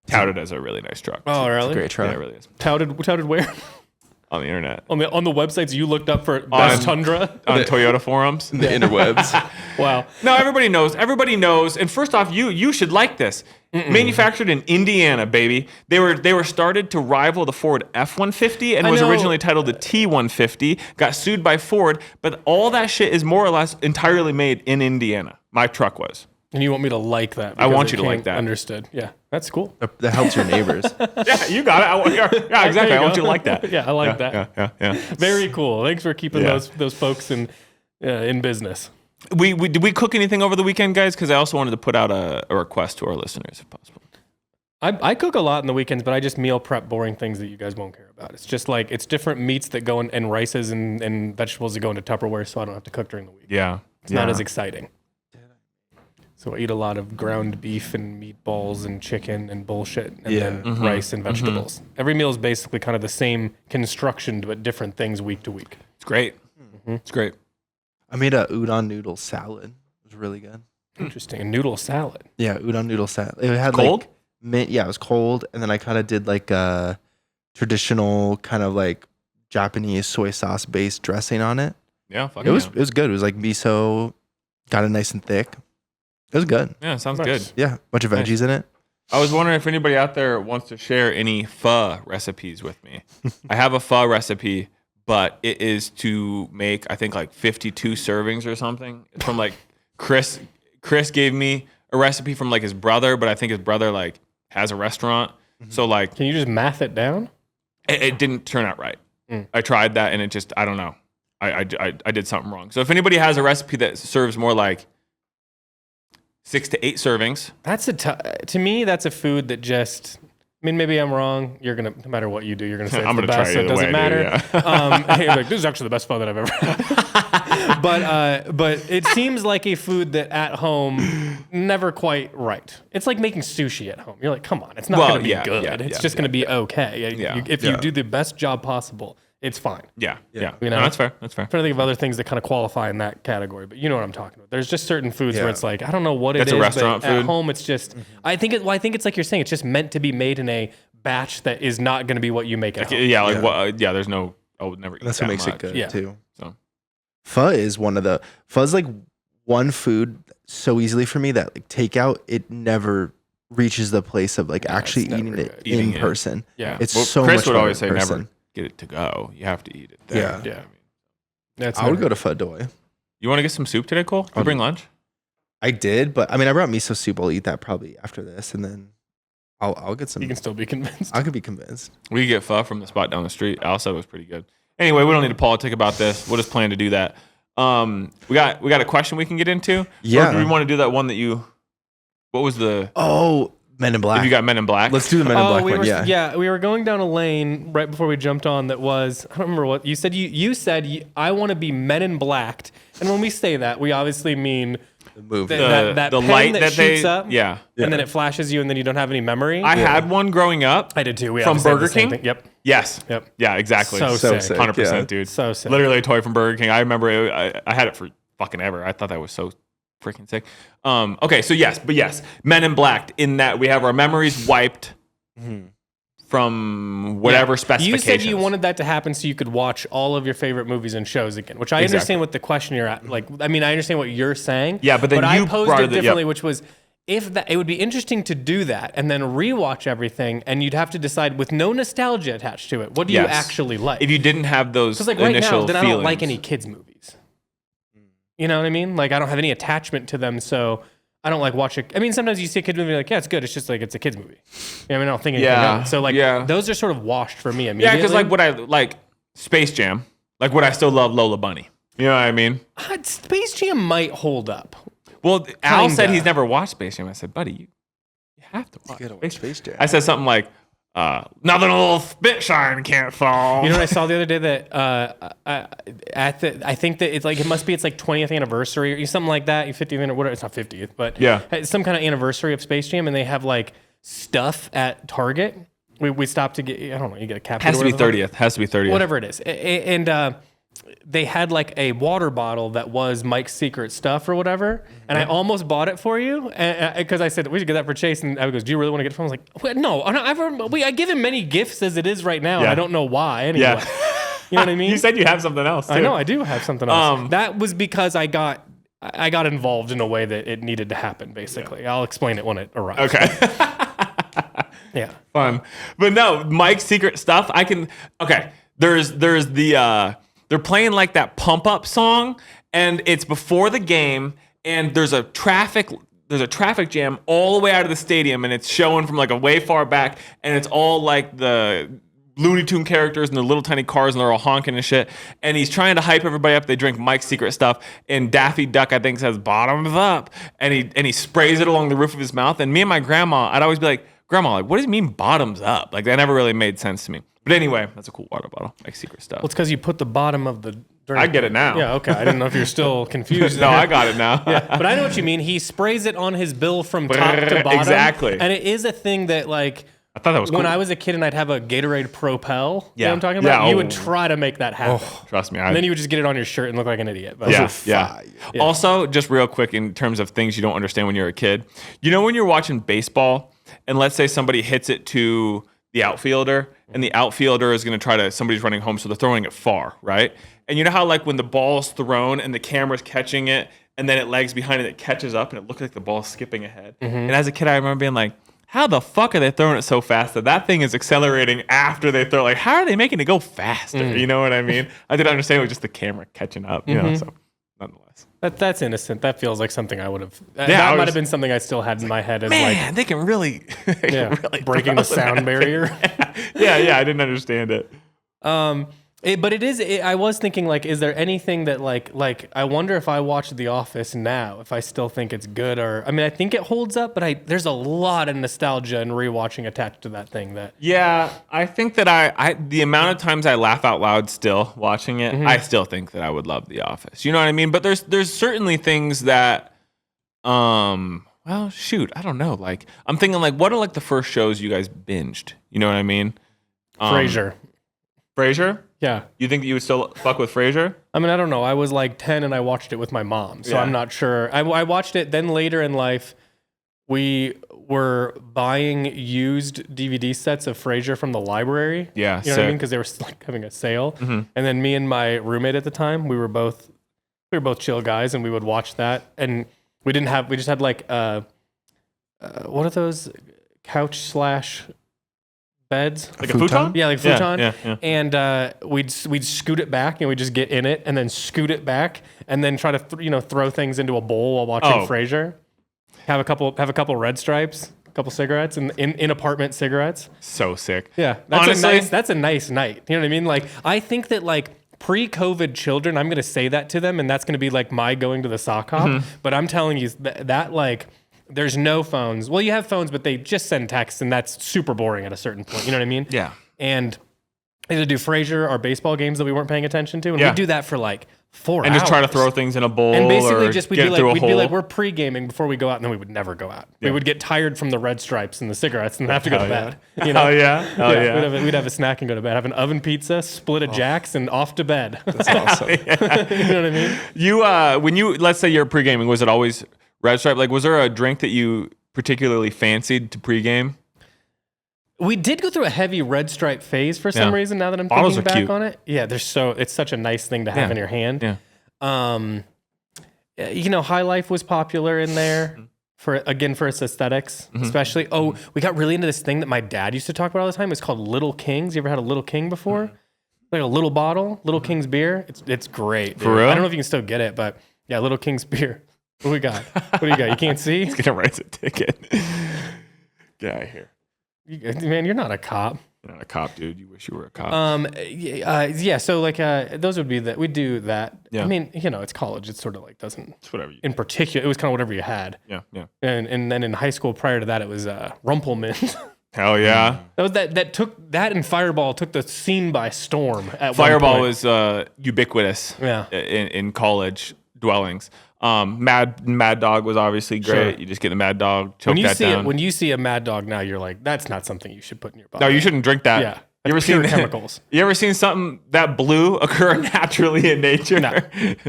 A: touted as a really nice truck.
B: Oh, really?
C: Great
A: Yeah,
C: truck.
A: it really is.
B: Touted where?
A: On the internet.
B: on the websites you looked up for best Tundra.
A: On Toyota forums.
C: The interwebs.
B: Wow.
A: No, everybody knows. Everybody knows. And first off, you should like this. Manufactured in Indiana, baby. They were started to rival the Ford F-150 and
B: I
A: was
B: know.
A: originally titled the T-150. Got sued by Ford, but all that shit is more or less entirely made in Indiana. My truck was.
B: And you want me to like that?
A: I want
B: because
A: you to
B: it
A: like
B: can't-
A: that.
B: Understood. Yeah, that's cool.
C: That helps your neighbors.
A: Yeah, you got it. Yeah, exactly.
B: There you
A: I want
B: go.
A: you to like that.
B: Yeah, I like that.
A: Yeah.
B: Very cool. Thanks for keeping
A: Yeah.
B: those folks in business.
A: Did we cook anything over the weekend, guys? Because I also wanted to put out a request to our listeners, if possible.
B: I cook a lot in the weekends, but I just meal prep boring things that you guys won't care about. It's just like it's different meats that go in, and rices and vegetables that go into Tupperware, so I don't have to cook during the week.
A: Yeah.
B: It's not as exciting. So I eat a lot of ground beef and meatballs and chicken and bullshit, and then rice and vegetables. Every meal is basically kind of the same construction, but different things week to week.
A: It's great. It's great.
C: I made a udon noodle salad. It was really good.
B: Interesting. A noodle salad.
C: Yeah, udon noodle salad. It had
A: Cold?
C: like mint. Yeah, it was cold, and then I kind of did like a traditional kind of like Japanese soy sauce based dressing on it.
A: Yeah,
C: It was good. It was like miso, got it nice and thick. It was good.
A: Yeah, sounds
B: Nice.
A: good.
C: Yeah, bunch of veggies in it.
A: I was wondering if anybody out there wants to share any pho recipes with me. I have a pho recipe, but it is to make, I think, like 52 servings or something. It's from like Chris. Chris gave me a recipe from like his brother, but I think his brother like has a restaurant. So like,
B: Can you just math it down?
A: it didn't turn out right. I tried that and it just, I don't know. I did something wrong. So if anybody has a recipe that serves more like 6 to 8 servings.
B: That's to me, that's a food that just. I mean, maybe I'm wrong. You're gonna, no matter what you do, you're gonna say it's
A: I'm
B: the
A: gonna try
B: best.
A: it
B: So it
A: either
B: doesn't
A: way,
B: matter. You're like, this is actually the best pho that I've ever had. but it seems like a food that at home never quite right. It's like making sushi at home. You're like, come on, it's not gonna be good. It's just gonna be okay. If you do the best job possible, it's fine.
A: Yeah.
B: You know?
A: No, that's fair. That's fair.
B: I'm trying to think of other things that kind of qualify in that category, but you know what I'm talking about. There's just certain foods where it's like, I don't know what
A: That's
B: it
A: a
B: is,
A: restaurant
B: but
A: food?
B: at home it's just, I think it's like you're saying, it's just meant to be made in a batch that is not going to be what you make at home.
A: Yeah, like what? There's no. I would never eat
C: That's
A: that
C: what makes
A: much.
C: it good
B: Yeah.
C: too.
A: So
C: Pho is pho's like one food so easily for me that like takeout, it never reaches the place of like actually
B: it's never
C: eating it
B: good.
A: Eating
C: in
A: it.
C: person.
B: Yeah.
C: It's
A: Well,
C: so
A: Chris
C: much
A: would
C: better
A: always
C: in
A: say
C: person.
A: never get it to go. You have to eat it there.
C: Yeah.
B: Yeah. That's
C: I would
B: never-
C: go to Pho Doi.
A: You want to get some soup today, Cole? You bring lunch?
C: I did, but I mean, I brought miso soup. I'll eat that probably after this, and then I'll get some.
B: You can still be convinced.
C: I could be convinced.
A: We could get pho from the spot down the street. Al said it was pretty good. Anyway, we don't need to politic about this. We'll just plan to do that. We got a question we can get into.
C: Yeah.
A: Or do we want to do that one that you? What was the?
C: Oh, Men in Black.
A: If you got Men in Black,
C: Let's do the Men in Black
B: we
C: one.
B: were,
C: Yeah.
B: we were going down a lane right before we jumped on that was, I don't remember what you said. You said I want to be Men in Blacked, and when we say that, we obviously mean
C: The movie.
B: that
A: the
B: pen
A: light
B: that
A: that
B: shoots
A: they
B: up,
A: yeah.
B: and then it flashes you, and then you don't have any memory.
A: I had one growing up.
B: I did too. We
A: From
B: obviously had the
A: Burger
B: same
A: King?
B: thing. Yep.
A: Yes.
B: Yep.
A: Yeah. Exactly.
B: So sick.
A: 100%,
C: yeah.
A: dude.
B: So sick.
A: Literally a toy from Burger King. I remember I had it for fucking ever. I thought that was so freaking sick. Okay, so yes, Men in Black. In that we have our memories wiped from whatever
B: You
A: specifications.
B: said you wanted that to happen so you could watch all of your favorite movies and shows again, which I
A: Exactly.
B: understand what the question you're at. Like, I mean, I understand what you're saying.
A: Yeah, but then
B: I
A: you
B: posed
A: brought
B: it
A: it- yep.
B: differently, which was if that it would be interesting to do that and then rewatch everything, and you'd have to decide with no nostalgia attached to it. What do you
A: Yes.
B: actually like?
A: If you didn't have those
B: Because like right
A: initial
B: now, then I
A: feelings.
B: don't like any kids movies. You know what I mean? Like I don't have any attachment to them, so I don't like watch it. I mean, sometimes you see a kid movie like, yeah, it's good. It's just like it's a kids movie. You know, I mean, I don't think anything
A: Yeah,
B: of it. So like,
A: yeah.
B: those are sort of washed for me
A: Yeah,
B: immediately.
A: because like what I like Space Jam. Like would I still love Lola Bunny? You know what I mean?
B: Space Jam might hold up.
A: Well, Al said
B: Kinda.
A: he's never watched Space Jam. I said, buddy, you have to watch
C: gotta watch Space Jam.
A: I said something like, nothing a little spit shine can't fall.
B: You know what I saw the other day that I think that it's like it's like 20th anniversary or something like that. 50th or whatever. It's not 50th, but
A: Yeah.
B: it's some kind of anniversary of Space Jam, and they have like stuff at Target. We stopped to get, I don't know, you get a cap.
A: Has to be 30th. Has to be 30th.
B: Whatever it is, and they had like a water bottle that was Mike's secret stuff or whatever, and I almost bought it for you because I said we should get that for Chase, and I goes, "Do you really want to get it for him?" I was like, "Well, "No, I give him many gifts as it is right now, and
A: Yeah.
B: I don't know why anyway."
A: Yeah.
B: You know what I mean?
A: You said you have something else. Too.
B: I know I do have something else. That was because I got involved in a way that it needed to happen. Basically, I'll explain it when it arrives.
A: Okay.
B: Yeah.
A: Fun. But no, Mike's secret stuff. I can. Okay. There's the they're playing like that pump up song, and it's before the game, and there's a traffic jam all the way out of the stadium, and it's showing from like a way far back, and it's all like the Looney Tune characters and the little tiny cars, and they're all honking and shit. And he's trying to hype everybody up. They drink Mike's secret stuff, and Daffy Duck I think says bottoms up, and he sprays it along the roof of his mouth. And me and my grandma, I'd always be like, Grandma, like, what does it mean bottoms up? Like that never really made sense to me. But anyway, that's a cool water bottle. Mike's secret stuff.
B: Well, it's because you put the bottom of the drink.
A: I get it now.
B: Yeah, okay. I didn't know if you're still confused.
A: No, I got it now.
B: Yeah, but I know what you mean. He sprays it on his bill from top to bottom.
A: Exactly.
B: And it is a thing that, like,
A: I thought that was cool.
B: when I was a kid and I'd have a Gatorade Propel, you
A: Yeah.
B: know what I'm talking about?
A: Yeah,
B: You
A: oh.
B: would try to make that happen.
A: Trust me.
B: And then you would just get it on your shirt and look like an idiot. But
A: Yeah. Also, just real quick in terms of things you don't understand when you're a kid. You know when you're watching baseball and let's say somebody hits it to the outfielder and the outfielder is going to try to, somebody's running home, so they're throwing it far, right? And you know how like when the ball's thrown and the camera's catching it and then it lags behind and it catches up and it looks like the ball's skipping ahead. And as a kid, I remember being like, how the fuck are they throwing it so fast that thing is accelerating after they throw? Like, how are they making it go faster? You know what I mean? I didn't understand it was just the camera catching up, you know, so nonetheless.
B: That's innocent. That feels like something I would have.
A: Yeah,
B: that might have been something I still had in my head as
A: Man, they can really, really
B: breaking the sound barrier.
A: yeah, I didn't understand it.
B: But it is. I was thinking, like, is there anything that, like, I wonder if I watch The Office now, if I still think it's good, or I mean, I think it holds up, but there's a lot of nostalgia and rewatching attached to that thing.
A: Yeah, I think that I the amount of times I laugh out loud still watching it, I still think that I would love The Office. You know what I mean? But there's certainly things that, well, shoot, I don't know. Like, I'm thinking, like, what are like the first shows you guys binged? You know what I mean?
B: Frasier.
A: Frasier?
B: Yeah.
A: You think that you would still fuck with Frasier?
B: I mean, I don't know. I was like 10 and I watched it with my mom, so I'm not sure. I watched it. Then later in life, we were buying used DVD sets of Frasier from the library.
A: Yeah,
B: you know what I mean? Because they were like having a sale. And then me and my roommate at the time, we were both chill guys, and we would watch that. And we just had like what are those couch / beds?
A: Like a futon?
B: Yeah, like futon.
A: Yeah.
B: And we'd scoot it back and we'd just get in it and then scoot it back and then try to throw things into a bowl while watching Frasier. Have a couple red stripes, a couple cigarettes, and in apartment cigarettes.
A: So sick.
B: Yeah, that's a nice night. You know what I mean? Like, I think that like pre-COVID children, I'm gonna say that to them, and that's gonna be like my going to the sock hop. But I'm telling you that like. There's no phones. Well, you have phones, but they just send texts, and that's super boring at a certain point. You know what I mean?
A: Yeah.
B: And they had to do Frasier, our baseball games that we weren't paying attention to, and we'd do that for like 4 hours.
A: And just try to throw things in a bowl.
B: And basically,
A: or
B: just we'd
A: get
B: be like, we're pre-gaming before we go out, and then we would never go out.
A: Yeah.
B: We would get tired from the red stripes and the cigarettes, and have to go to bed. You
A: Oh
B: know?
A: yeah.
B: We'd have a snack and go to bed. Have an oven pizza, split a Jack's, and off to bed.
C: That's awesome.
B: You know what I mean?
A: You when you let's say you're pre-gaming, was it always red stripe? Like, was there a drink that you particularly fancied to pregame?
B: We did go through a heavy red stripe phase for some reason. Now that I'm
A: Bottles
B: thinking
A: are
B: back
A: cute.
B: on it, yeah, it's such a nice thing to have in your hand.
A: Yeah.
B: High Life was popular in there for its aesthetics, especially. Oh, we got really into this thing that my dad used to talk about all the time. It's called Little Kings. You ever had a Little King before? Like a little bottle, Little King's beer. It's great. Dude.
A: For real?
B: I don't know if you can still get it, but yeah, Little King's beer. What do we got? What do you got? You can't see?
A: He's gonna write a ticket. Get out of here.
B: Man, you're not a cop.
A: You're not a cop, dude. You wish you were a cop.
B: So like those would be that we do that.
A: Yeah.
B: I mean, it's college. It's sort of like doesn't.
A: It's whatever you
B: In particular, it was kind of whatever you had.
A: Yeah.
B: And then in high school prior to that, it was Rumplemint.
A: Hell yeah.
B: that and Fireball took the scene by storm. At
A: Fireball
B: one point.
A: was ubiquitous in college dwellings. Mad Dog was obviously great.
B: Sure.
A: You just get the Mad Dog, choke that down.
B: When you see a Mad Dog now, you're like, that's not something you should put in your body.
A: No, you shouldn't drink that.
B: Yeah.
A: You ever
B: pure
A: seen
B: chemicals?
A: You ever seen something that blue occur naturally in nature?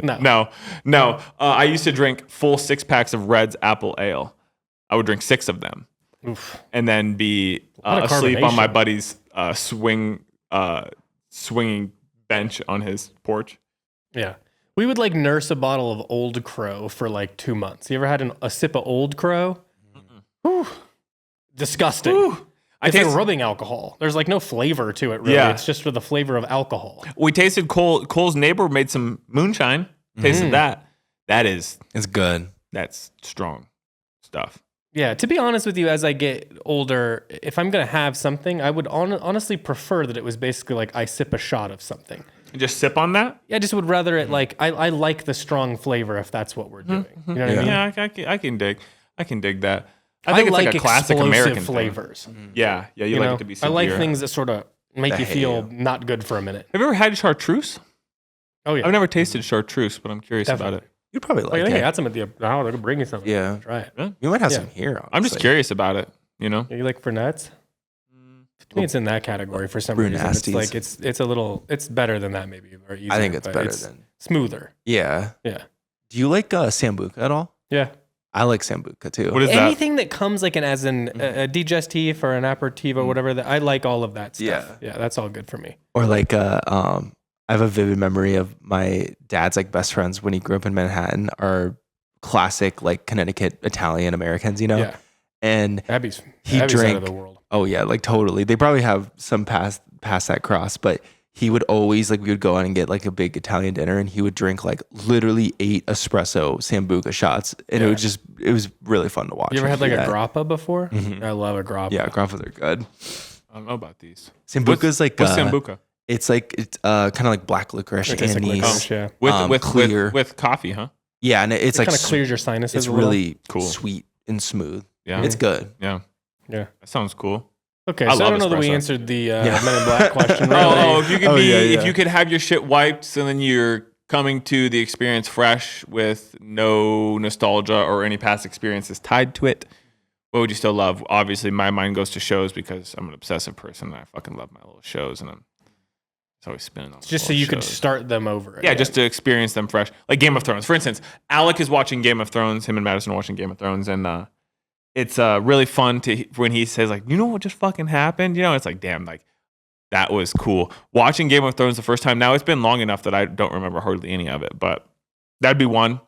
A: No. I used to drink full 6-packs of Red's Apple Ale. I would drink 6 of them.
B: Oof.
A: And then be
B: What a
A: asleep on my
B: carbonation.
A: buddy's swinging bench on his porch.
B: Yeah. We would like nurse a bottle of Old Crow for like 2 months. You ever had a sip of Old Crow? Whew. Disgusting.
A: Ooh.
B: It's like rubbing alcohol. There's like no flavor to it, really.
A: Yeah.
B: It's just for the flavor of alcohol.
A: We tasted Cole's neighbor made some moonshine. Tasted that.
C: It's good.
A: That's strong stuff.
B: Yeah, to be honest with you, as I get older, if I'm going to have something, I would honestly prefer that it was basically like I sip a shot of something.
A: You just sip on that?
B: Yeah, I just would rather it like, I like the strong flavor if that's what we're doing. You know what I mean?
A: Yeah, I can dig that. I think it's
B: like
A: like a classic
B: explosive
A: American
B: flavors.
A: thing. Yeah, you like
B: know?
A: it to be
B: I like
A: severe.
B: things that sort of make you feel not good for a minute.
A: Have you ever had chartreuse?
B: Oh yeah.
A: I've never tasted chartreuse, but I'm curious
B: Definitely.
A: about it.
C: You'd probably
B: I
C: like
B: think I
C: it.
B: got some at the. I could bring you some.
C: Yeah.
B: Try it.
C: You might have
B: Yeah.
C: some here.
A: I'm just
C: honestly.
A: curious about it. You know,
B: You like Fernettes? To me, it's in that category for some
C: Brew
B: reason. It's
C: nasties.
B: like it's a little. It's better than that maybe, or easier.
C: I think it's
B: but
C: better than.
B: smoother.
C: Yeah.
B: Yeah.
C: Do you like Sambuca at all?
B: Yeah.
C: I like Sambuca too.
A: what is that?
B: Anything that comes like as a digestif or an aperitif or whatever, that I like all of that stuff.
C: Yeah.
B: Yeah, that's all good for me.
C: Or like I have a vivid memory of my dad's like best friends when he grew up in Manhattan are classic like Connecticut Italian Americans, you know?
B: Yeah.
C: And
B: Abby's
C: he
B: out
C: drank
B: of the world.
C: oh yeah, like totally. They probably have some past that cross, but he would always like we would go out and get like a big Italian dinner and he would drink like literally 8 espresso Sambuca shots. And it was really fun to watch.
B: You ever
C: him
B: had like
C: do
B: a
C: that.
B: grappa before?
C: Mhm.
B: I love a grappa.
C: Yeah, grappas are good.
A: I don't know about these.
C: Sambuca's like
A: What's Sambuca?
C: it's like it's kind of like black licorice
B: It tastes like
C: anise.
B: licorice, yeah.
A: With
C: clear.
A: with coffee, huh?
C: Yeah, and it's
B: It
C: like
B: kind of clears your sinuses.
C: it's
B: a little.
C: really
A: Cool.
C: sweet and smooth.
A: Yeah,
C: It's good.
A: yeah,
B: Yeah.
A: that sounds cool.
B: Okay,
A: I
B: so I
A: love
B: don't know that we
A: espresso.
B: answered the Men in Black question. Really.
A: Oh, if you could
C: yeah.
A: if you could have your shit wiped, so then you're coming to the experience fresh with no nostalgia or any past experiences tied to it, what would you still love? Obviously, my mind goes to shows because I'm an obsessive person and I fucking love my little shows, and it's always spinning on.
B: Just so you could start them over.
A: Yeah,
B: again.
A: just to experience them fresh. Like Game of Thrones. For instance, Alec is watching Game of Thrones. Him and Madison are watching Game of Thrones. And it's really fun when he says, like, you know what just fucking happened? You know, it's like, damn, like, that was cool. Watching Game of Thrones the first time. Now, it's been long enough that I don't remember hardly any of it. But that'd be one.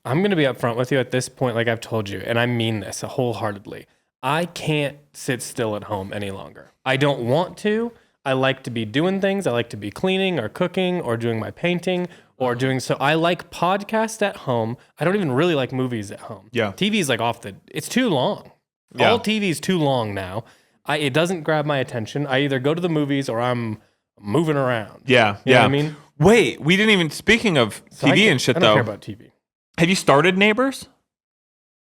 B: I'm going to be upfront with you at this point, like I've told you, and I mean this wholeheartedly. I can't sit still at home any longer. I don't want to. I like to be doing things. I like to be cleaning or cooking or doing my painting or doing so. I like podcasts at home. I don't even really like movies at home.
A: Yeah.
B: TV's like it's too long.
A: Yeah.
B: All TV's too long now. It doesn't grab my attention. I either go to the movies or I'm moving around.
A: Yeah.
B: You
A: yeah.
B: know what I mean?
A: Wait, we didn't even, speaking of
B: So I
A: TV
B: can't-
A: and shit,
B: I don't
A: though.
B: care about TV.
A: Have you started Neighbors?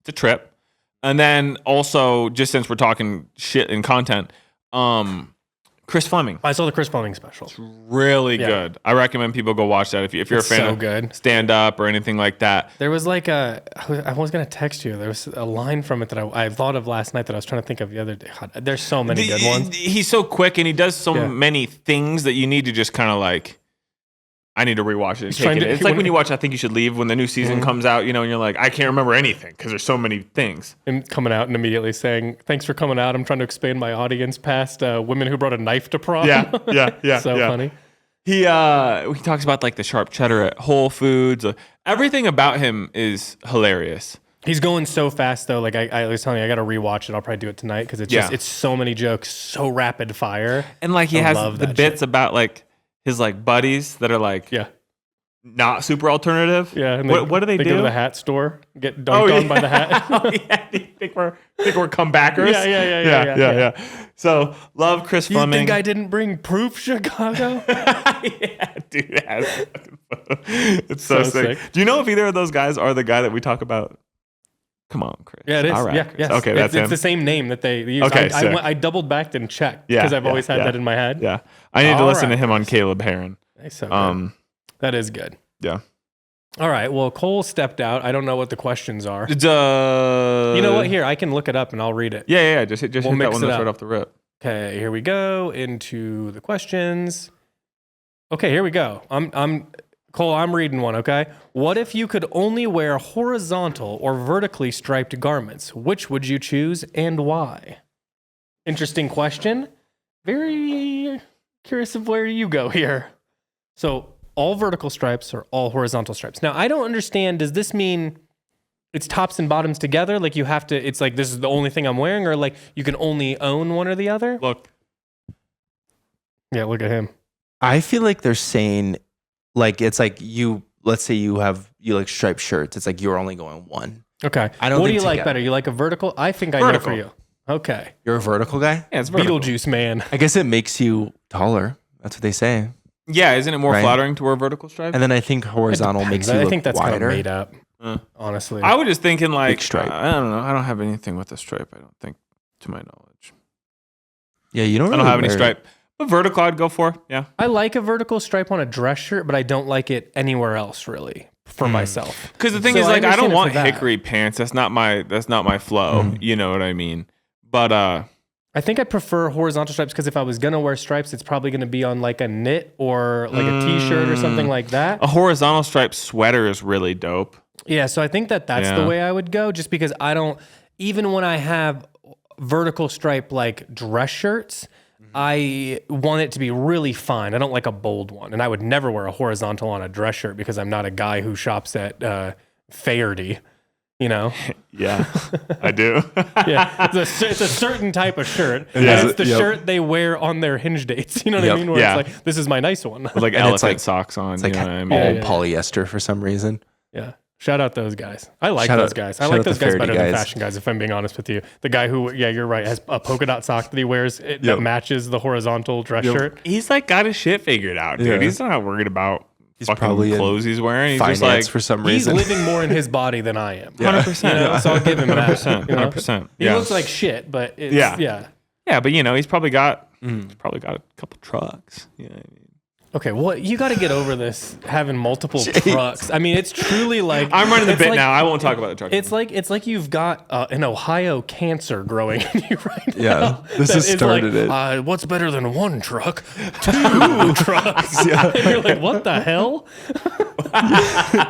A: It's a trip. And then also, just since we're talking shit and content, Chris Fleming.
B: I saw the Chris Fleming special.
A: Really
B: Yeah.
A: good. I recommend people go watch that if you're
B: It's
A: a fan
B: so
A: of
B: good.
A: stand up or anything like that.
B: There was like I was going to text you. There was a line from it that I thought of last night that I was trying to think of the other day. God, there's so many good ones.
A: He's so quick and he does so
B: Yeah.
A: many things that you need to just kind of like, I need to rewatch it and take
B: trying
A: it.
B: to-
A: It's like when you watch I Think You Should Leave when the new season
B: Mhm.
A: comes out, you know, and you're like, I can't remember anything because there's so many things.
B: And coming out and immediately saying, "Thanks for coming out. I'm trying to expand my audience past women who brought a knife to prom."
A: Yeah.
B: So funny.
A: He talks about like the sharp cheddar at Whole Foods. Everything about him is hilarious.
B: He's going so fast though. Like I was telling you, I got to rewatch it. I'll probably do it tonight because it's just
A: Yeah.
B: it's so many jokes, so rapid fire.
A: And like he
B: I
A: has
B: love
A: the
B: that
A: bits
B: shit.
A: about like his like buddies that are like
B: Yeah,
A: not super alternative.
B: yeah. And
A: What do they
B: They
A: do?
B: go to the hat store, get dunked on by the hat.
A: Oh yeah, think we're comebackers.
B: Yeah.
A: So love Chris
B: You
A: Fleming.
B: think I didn't bring proof, Chicago?
A: Yeah, dude, it has fucking photo. It's so,
B: So
A: sick.
B: sick.
A: Do you know if either of those guys are the guy that we talk about? Come on, Chris.
B: Yeah, it is.
A: All right,
B: Yeah,
A: Chris.
B: yes.
A: Okay, that's
B: it's
A: him.
B: the same name that they use.
A: Okay,
B: I,
A: sick.
B: I doubled back and checked
A: Yeah,
B: because I've
A: yeah,
B: always had
A: yeah.
B: that in my head.
A: Yeah, I need to
B: All
A: listen to
B: right,
A: him on
B: Chris.
A: Caleb Heron.
B: So good. That is good.
A: Yeah.
B: All right. Well, Cole stepped out. I don't know what the questions are.
A: Duh.
B: You know what? Here, I can look it up and I'll read it.
A: Yeah. Just hit
B: We'll
A: that
B: mix
A: one
B: it
A: that's
B: up.
A: right off the rip.
B: Okay, here we go into the questions. Okay, here we go. Cole, I'm reading one, okay? What if you could only wear horizontal or vertically striped garments? Which would you choose and why? Interesting question. Very curious of where you go here. So, all vertical stripes or all horizontal stripes? Now, I don't understand. Does this mean it's tops and bottoms together? Like you have to, it's like this is the only thing I'm wearing, or like you can only own one or the other?
A: Look.
B: Yeah, look at him.
C: I feel like they're saying like it's like let's say you like striped shirts. It's like you're only going one.
B: Okay.
C: I don't
B: What do
C: think
B: you like
C: together.
B: better? You like a vertical? I think I
A: Vertical.
B: know for you. Okay.
C: You're a vertical guy?
A: Yeah, it's vertical.
B: Beetlejuice man.
C: I guess it makes you taller. That's what they say.
A: Yeah, isn't it more
C: Right.
A: flattering to wear vertical stripes?
C: And then I think horizontal makes you look
B: I think that's kind
C: wider.
B: of made up,
A: Uh.
B: honestly.
A: I was just thinking like
C: Big stripe.
A: I don't know. I don't have anything with a stripe. I don't think, to my knowledge.
C: Yeah, you don't.
A: I don't
C: really
A: have any
C: wear-
A: stripe. A vertical I'd go for. Yeah.
B: I like a vertical stripe on a dress shirt, but I don't like it anywhere else really for myself.
A: Because the thing is, like, I don't want hickory pants. That's not my flow. You know what I mean? But
B: I think I prefer horizontal stripes because if I was gonna wear stripes, it's probably gonna be on like a knit or like a t-shirt or something like that.
A: A horizontal striped sweater is really dope.
B: Yeah, so I think that's the way I would go, just because I don't. Even when I have vertical stripe like dress shirts, I want it to be really fine. I don't like a bold one, and I would never wear a horizontal on a dress shirt because I'm not a guy who shops at Faherty. You know?
A: Yeah, I do.
B: Yeah, it's a certain type of shirt. And it's the shirt they wear on their hinge dates. You know what I mean? Where it's like, this is my nice one.
A: With like elephant socks on.
C: It's like
A: you know what I mean?
C: all polyester for some reason.
B: Yeah. Shout out those guys. I like those guys. I like those guys better than fashion guys, if I'm being honest with you. The guy who, you're right, has a polka dot sock that he wears that matches the horizontal dress shirt.
A: He's like got his shit figured out, dude. Yeah. He's not worried about fucking
C: probably
A: clothes he's wearing. He's
C: just like, for some reason.
B: He's living more in his body than I am.
A: 100%.
B: You know? So I'll give him
A: 100%.
B: that. You know?
A: 100%.
B: He looks like shit, but it's, yeah,
A: but you know, he's probably got a couple trucks. You know what I mean?
B: Okay, well, you got to get over this having multiple trucks. I mean, it's truly like
A: I'm running the bit now. I won't talk about the truck.
B: It's like you've got an Ohio cancer growing in you right now.
C: Yeah, this has started
B: it. What's better than one truck? Two trucks. Yeah. And you're like, what the hell?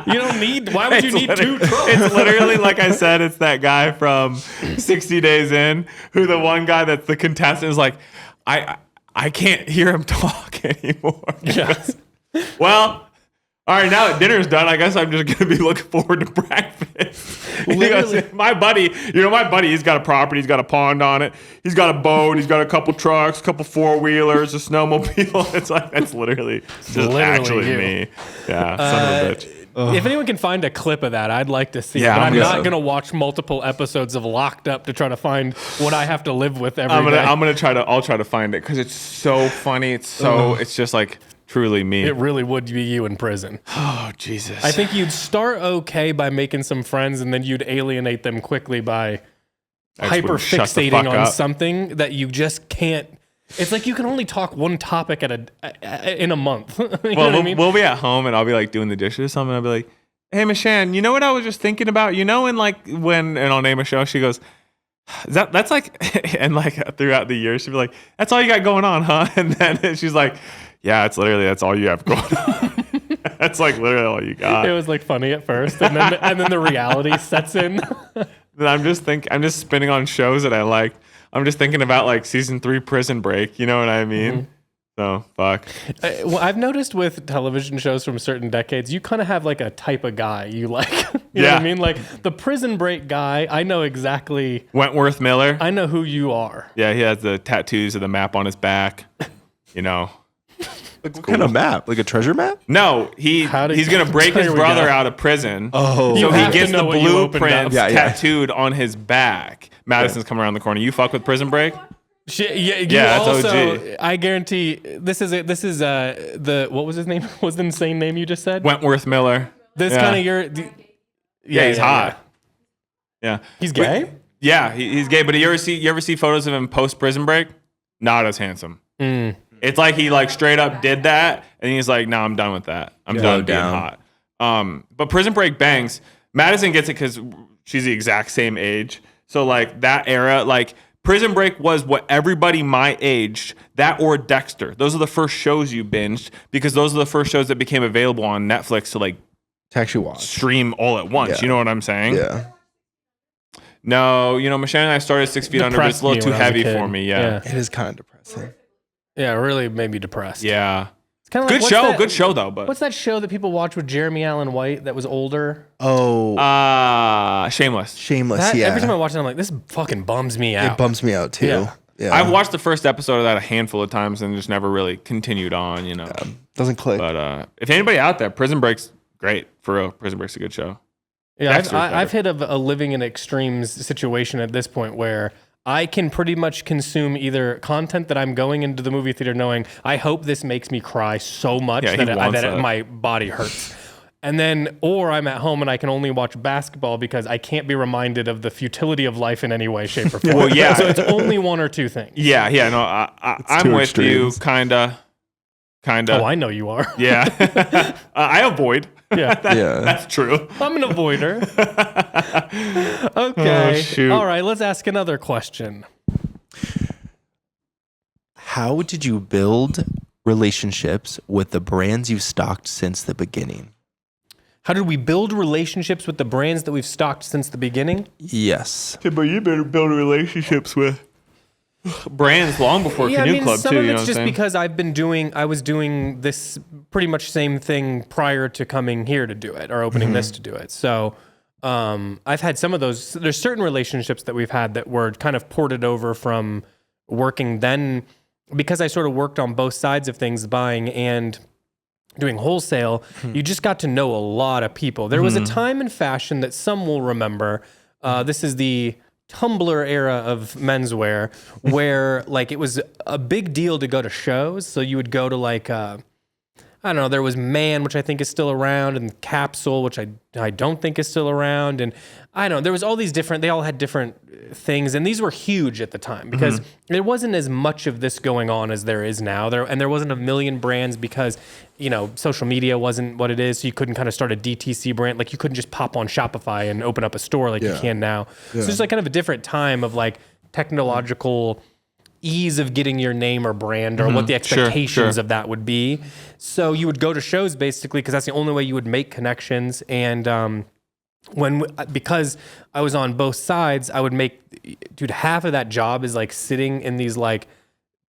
B: You don't need. Why would you need two trucks?
A: It's literally like I said. It's that guy from 60 Days In, who the one guy that's the contestant is like, I can't hear him talk anymore.
B: Yes.
A: Well, all right, now that dinner's done, I guess I'm just going to be looking forward to breakfast. Goes, my buddy, he's got a property. He's got a pond on it. He's got a boat. He's got a couple trucks, a couple four-wheelers, a snowmobile. It's like, that's literally actually me. Yeah, son of a bitch.
B: If anyone can find a clip of that, I'd like to see it. But I'm not going to watch multiple episodes of Locked Up to try to find what I have to live with every day.
A: I'll try to find it because it's so funny. It's just like truly me.
B: It really would be you in prison.
A: Oh, Jesus.
B: I think you'd start okay by making some friends, and then you'd alienate them quickly by hyper fixating on something that you just can't. It's like you can only talk one topic in a month. You know what I mean?
A: We'll be at home and I'll be like doing the dishes or something. I'll be like, hey, Mishan, you know what I was just thinking about? You know, and I'll name a show, she goes, that's like, and like throughout the year, she'd be like, that's all you got going on, huh? And then she's like, yeah, that's all you have going on. That's like literally all you got.
B: It was like funny at first, and then the reality sets in.
A: Then I'm just spinning on shows that I like. I'm just thinking about like season 3 Prison Break. You know what I mean? Mm-hmm. So fuck.
B: Well, I've noticed with television shows from certain decades, you kind of have like a type of guy you like. You know what I mean? Like the Prison Break guy, I know exactly.
A: Wentworth Miller.
B: I know who you are.
A: Yeah, he has the tattoos of the map on his back. You know.
C: Like what kind of map? Like a treasure map?
A: No, he's gonna break his brother out of prison.
C: Oh,
A: so he gets the blueprints tattooed on his back. Madison's coming around the corner. You fuck with Prison Break?
B: That's OG. I guarantee this is the what was his name? What was the insane name you just said?
A: Wentworth Miller.
B: This kind of your.
A: He's hot. Yeah,
B: he's gay.
A: He's gay. But you ever see photos of him post Prison Break? Not as handsome.
B: Mm.
A: It's like he like straight up did that, and he's like, "No, I'm done with that. I'm done being hot." But Prison Break bangs. Madison gets it because she's the exact same age. So like that era, like Prison Break was what everybody my age, that or Dexter. Those are the first shows you binged because those are the first shows that became available on Netflix to like
C: actually watch,
A: stream all at once. Yeah. You know what I'm saying?
C: Yeah.
A: No, Michelle and I started 6 Feet Under, but it's a little too heavy for me. Yeah.
C: It is kind of depressing.
B: Yeah, it really made me depressed.
A: Yeah.
B: It's kind of like,
A: good show though. But
B: what's that show that people watch with Jeremy Allen White that was older?
C: Oh,
A: Shameless.
B: Every time I watch it, I'm like, this fucking bums me out.
C: It bums me out too. Yeah.
A: I've watched the first episode of that a handful of times and just never really continued on.
C: Doesn't click.
A: But if anybody out there, Prison Break's great for real. Prison Break's a good show.
B: Yeah, I've hit a living in extremes situation at this point where I can pretty much consume either content that I'm going into the movie theater knowing I hope this makes me cry so much that my body hurts. And then, or I'm at home and I can only watch basketball because I can't be reminded of the futility of life in any way, shape, or form.
A: Well, yeah.
B: So it's only one or two things.
A: Yeah, no, I'm
C: two
A: with
C: extremes.
A: you, kinda.
B: Oh, I know you are.
A: Yeah. I avoid.
B: Yeah.
A: That's true.
B: I'm an avoider. Okay.
A: Oh, shoot.
B: All right, let's ask another question.
C: How did you build relationships with the brands you've stocked since the beginning?
B: How did we build relationships with the brands that we've stocked since the beginning?
C: Yes.
A: But you better build relationships with brands long before Canoe Club
B: some
A: too.
B: of
A: You know
B: it's
A: what
B: just
A: I'm saying?
B: because I was doing this pretty much same thing prior to coming here to do it or opening this to do it. So I've had some of those. There's certain relationships that we've had that were kind of ported over from working then, because I sort of worked on both sides of things, buying and doing wholesale. You just got to know a lot of people. There was a time in fashion that some will remember. This is the Tumblr era of menswear, where like it was a big deal to go to shows. So you would go to like I don't know, there was Man, which I think is still around, and Capsule, which I don't think is still around, and I don't know, there was all these different, they all had different things, and these were huge at the time because there wasn't as much of this going on as there is now. There wasn't a million brands because, you know, social media wasn't what it is, so you couldn't kind of start a DTC brand. Like you couldn't just pop on Shopify and open up a store like you can now. So it's like kind of a different time of like technological ease of getting your name or brand or what the expectations of that would be. So you would go to shows basically because that's the only way you would make connections. And because I was on both sides, I would make, dude, half of that job is like sitting in these like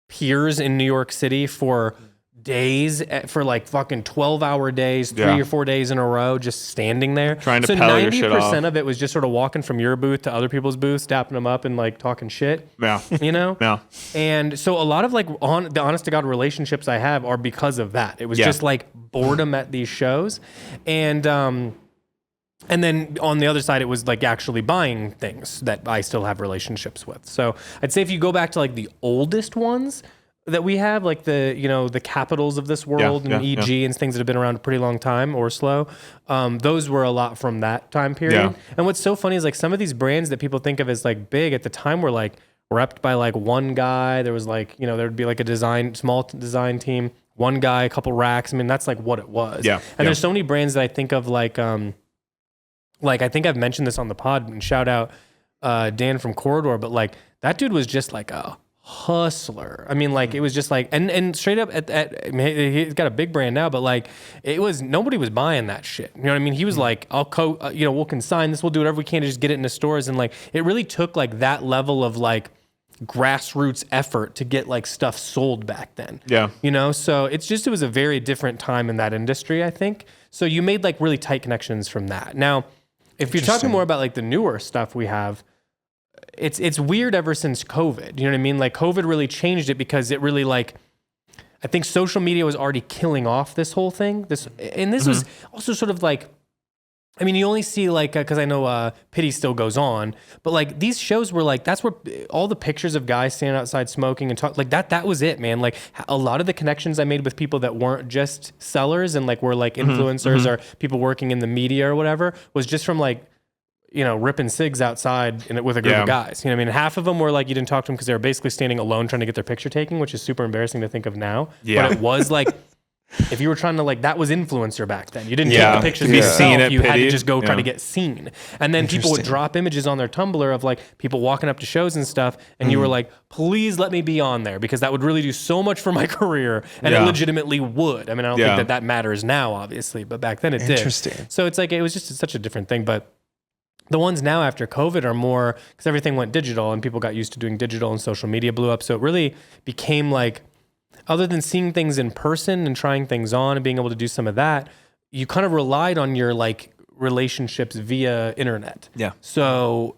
B: piers in New York City for days, for like fucking 12-hour days, 3 or 4 days in a row, just standing there.
A: Trying to pedal your shit off.
B: 90% of it was just sort of walking from your booth to other people's booths, dapping them up and like talking shit.
A: Yeah.
B: You know?
A: Yeah.
B: And so a lot of like the honest to God relationships I have are because of that. It was just like boredom at these shows. And then on the other side, it was like actually buying things that I still have relationships with. So I'd say if you go back to like the oldest ones that we have, like the, you know, the Capitals of this world and EG and things that have been around a pretty long time, or slow, those were a lot from that time period.
A: Yeah.
B: And what's so funny is like some of these brands that people think of as like big at the time were like repped by like one guy. There was like, you know, there'd be like a small design team, one guy, a couple racks. I mean, that's like what it was.
A: Yeah.
B: And there's so many brands that I think of like I think I've mentioned this on the pod, and shout out Dan from Corridor, but like that dude was just like a hustler. I mean, like it was just like, and straight up I mean, he's got a big brand now, but like it was, nobody was buying that shit. You know what I mean? He was like, you know, we'll consign this, we'll do whatever we can to just get it into stores. And like, it really took like that level of like grassroots effort to get like stuff sold back then.
A: Yeah.
B: You know, so it was a very different time in that industry, I think. So you made like really tight connections from that. Now, if you're talking more about like the newer stuff we have, it's weird ever since COVID. You know what I mean? Like COVID really changed it because it really like, I think social media was already killing off this whole thing. This was also sort of like, I mean, you only see like, because I know Pity still goes on, but like these shows were like, that's where all the pictures of guys standing outside smoking and talk like that was it, man. Like a lot of the connections I made with people that weren't just sellers and like were like influencers or people working in the media or whatever was just from like, you know, ripping cigs outside with a group of guys. You know what I mean? Half of them were like, you didn't talk to them because they were basically standing alone trying to get their picture taken, which is super embarrassing to think of now.
A: Yeah.
B: But it was like, if you were trying to like, that was influencer back then. You didn't take the pictures
A: to be
B: yourself.
A: seen at
B: You had to
A: Pity.
B: just go try to get seen. And then people would drop images on their Tumblr of like people walking up to shows and stuff. And you were like, please let me be on there because that would really do so much for my career. And it legitimately would. I mean, I don't think that matters now, obviously, but back then it did.
C: Interesting.
B: So it's like, it was just such a different thing. But the ones now after COVID are more, because everything went digital and people got used to doing digital and social media blew up. So it really became like, other than seeing things in person and trying things on and being able to do some of that, you kind of relied on your like relationships via internet.
A: Yeah.
B: So,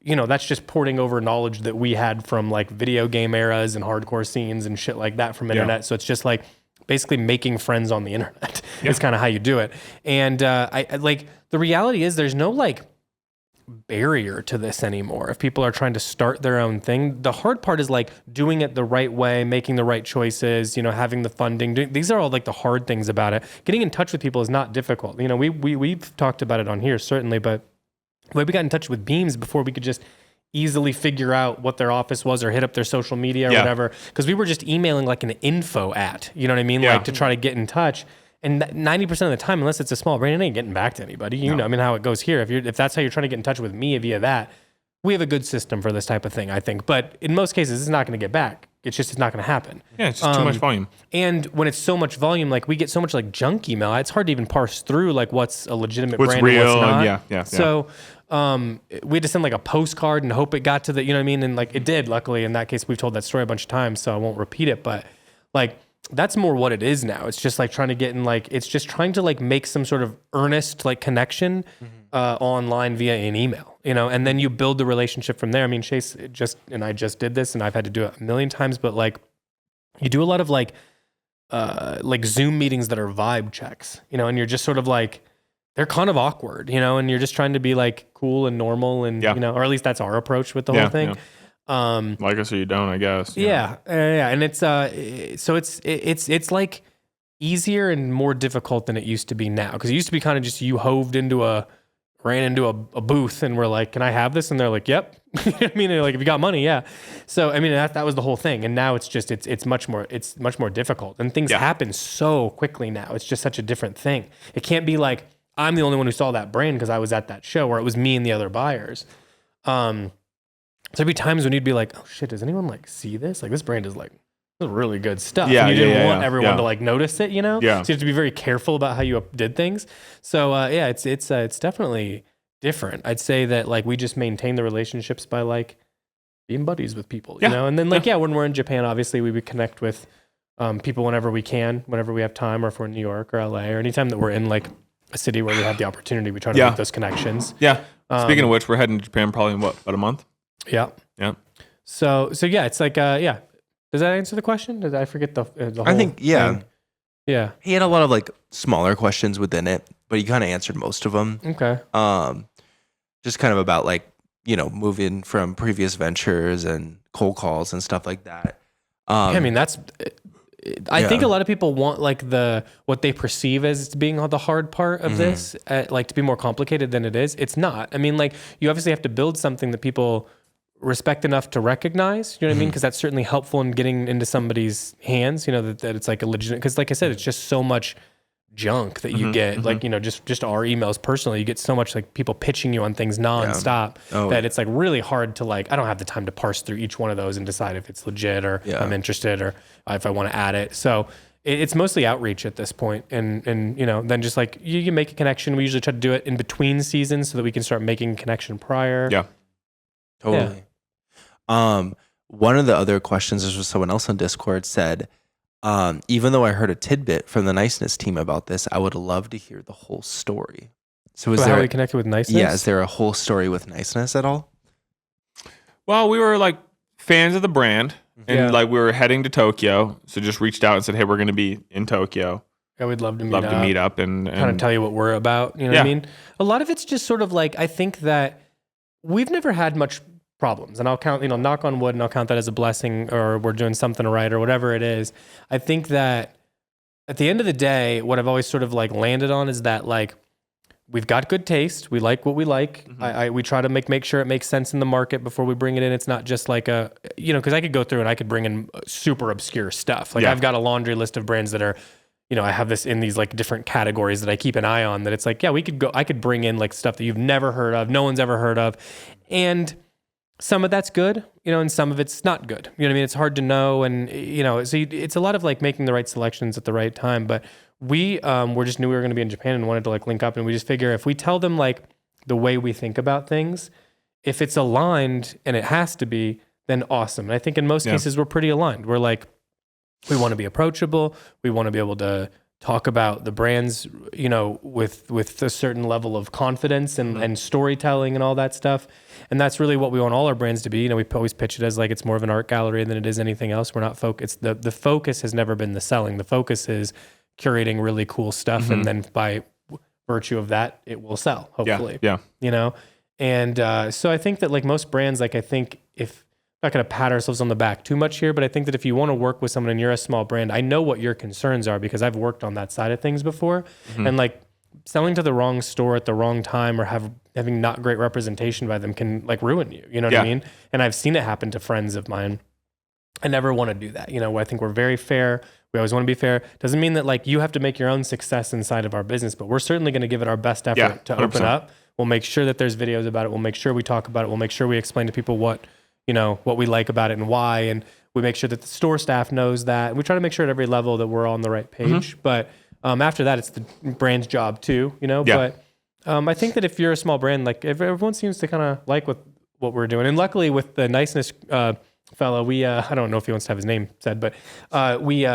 B: you know, that's just porting over knowledge that we had from like video game eras and hardcore scenes and shit like that from internet. So it's just like basically making friends on the internet. It's kind of how you do it. And I like, the reality is there's no like barrier to this anymore. If people are trying to start their own thing, the hard part is like doing it the right way, making the right choices, having the funding. These are all like the hard things about it. Getting in touch with people is not difficult. We've talked about it on here certainly, but we got in touch with Beams before we could just easily figure out what their office was or hit up their social media or whatever. Because we were just emailing like an info at, you know what I mean?
A: Yeah.
B: Like to try to get in touch. And 90% of the time, unless it's a small brand, it ain't getting back to anybody. You know, I mean, how it goes here. If that's how you're trying to get in touch with me via that, we have a good system for this type of thing, I think. But in most cases, it's not going to get back. It's not going to happen.
A: Yeah, it's just too much volume.
B: And when it's so much volume, like we get so much like junk email, it's hard to even parse through like what's a legitimate
A: What's
B: brand
A: real,
B: and what's not.
A: yeah.
B: So we had to send like a postcard and hope it got to the, you know what I mean? And like it did, luckily. In that case, we've told that story a bunch of times, so I won't repeat it. But like that's more what it is now. It's just like trying to get in like, it's just trying to like make some sort of earnest like connection online via an email, and then you build the relationship from there. I mean, Chase and I just did this and I've had to do it a million times, but like you do a lot of like Zoom meetings that are vibe checks, and you're just sort of like, they're kind of awkward, and you're just trying to be like cool and normal and, or at least that's our approach with the whole thing.
A: Yeah. Like us or you don't, I guess.
B: Yeah. And it's, so it's like easier and more difficult than it used to be now. Cause it used to be kind of just you ran into a booth and we're like, can I have this? And they're like, yep. I mean, they're like, if you got money, yeah. So, I mean, that was the whole thing. And now it's just, it's much more difficult and things happen so quickly now. It's just such a different thing. It can't be like, I'm the only one who saw that brand because I was at that show, or it was me and the other buyers. So there'd be times when you'd be like, oh shit, does anyone like see this? Like this brand is like, this is really good stuff.
A: Yeah,
B: and you didn't want everyone
A: yeah.
B: to like notice it,
A: Yeah.
B: So you have to be very careful about how you did things. So it's definitely different. I'd say that like we just maintain the relationships by like being buddies with people, and then like, when we're in Japan, obviously we would connect with people whenever we can, whenever we have time, or if we're in New York or LA or anytime that we're in like a city where we have the opportunity, we try to make those connections.
A: Yeah. Speaking of which, we're heading to Japan probably in about a month?
B: Yeah.
A: Yeah.
B: So yeah, it's like, Does that answer the question? Did I forget the whole
C: I think, yeah.
B: thing? Yeah.
C: He had a lot of like smaller questions within it, but he kind of answered most of them.
B: Okay.
C: Just kind of about like, moving from previous ventures and cold calls and stuff like that.
B: I mean, I think a lot of people want like what they perceive as being the hard part of this, like to be more complicated than it is. It's not. I mean, like you obviously have to build something that people respect enough to recognize, you know what I mean? Because that's certainly helpful in getting into somebody's hands, that it's like a legitimate, because like I said, it's just so much junk that you get, like, just our emails personally, you get so much like people pitching you on things nonstop that it's like really hard to like, I don't have the time to parse through each one of those and decide if it's legit or I'm interested or if I want to add it. So it's mostly outreach at this point. And then just like you make a connection. We usually try to do it in between seasons so that we can start making a connection prior.
C: Yeah, totally. One of the other questions, this was someone else on Discord, said, even though I heard a tidbit from the Niceness team about this, I would love to hear the whole story. So is there
B: how we connected with Niceness?
C: Yeah, is there a whole story with Niceness at all?
A: Well, we were like fans of the brand and like we were heading to Tokyo. So just reached out and said, hey, we're going to be in Tokyo.
B: Yeah, we'd love to
A: meet up and
B: kind of tell you what we're about. You know what I mean? A lot of it's just sort of like, I think that we've never had much problems, and I'll count, knock on wood, and I'll count that as a blessing, or we're doing something right, or whatever it is. I think that at the end of the day, what I've always sort of like landed on is that like we've got good taste. We like what we like. We try to make sure it makes sense in the market before we bring it in. It's not just like because I could go through and I could bring in super obscure stuff. Like I've got a laundry list of brands that are, I have this in these like different categories that I keep an eye on, that it's like, I could bring in like stuff that you've never heard of, no one's ever heard of. And some of that's good, and some of it's not good. You know what I mean? It's hard to know. And, so it's a lot of like making the right selections at the right time. But we just knew we were going to be in Japan and wanted to like link up. And we just figure if we tell them like the way we think about things, if it's aligned, and it has to be, then awesome. And I think in most cases we're pretty aligned. We're like, we want to be approachable. We want to be able to talk about the brands, with a certain level of confidence and storytelling and all that stuff. And that's really what we want all our brands to be. We always pitch it as like it's more of an art gallery than it is anything else. We're not focused. The focus has never been the selling. The focus is curating really cool stuff, and then by virtue of that, it will sell, hopefully.
A: Yeah.
B: And so I think that like most brands, like I think if not going to pat ourselves on the back too much here, but I think that if you want to work with someone and you're a small brand, I know what your concerns are because I've worked on that side of things before. And like selling to the wrong store at the wrong time or having not great representation by them can like ruin you. You know what I mean? And I've seen it happen to friends of mine. I never want to do that. You know, I think we're very fair. We always want to be fair. Doesn't mean that like you have to make your own success inside of our business, but we're certainly going to give it our best effort to
A: 100%.
B: open up. We'll make sure that there's videos about it. We'll make sure we talk about it. We'll make sure we explain to people what we like about it and why. And we make sure that the store staff knows that. We try to make sure at every level that we're on the right page. But after that, it's the brand's job too, But I think that if you're a small brand, like if everyone seems to kind of like what we're doing. And luckily with the niceness fellow, we, I don't know if he wants to have his name said, but we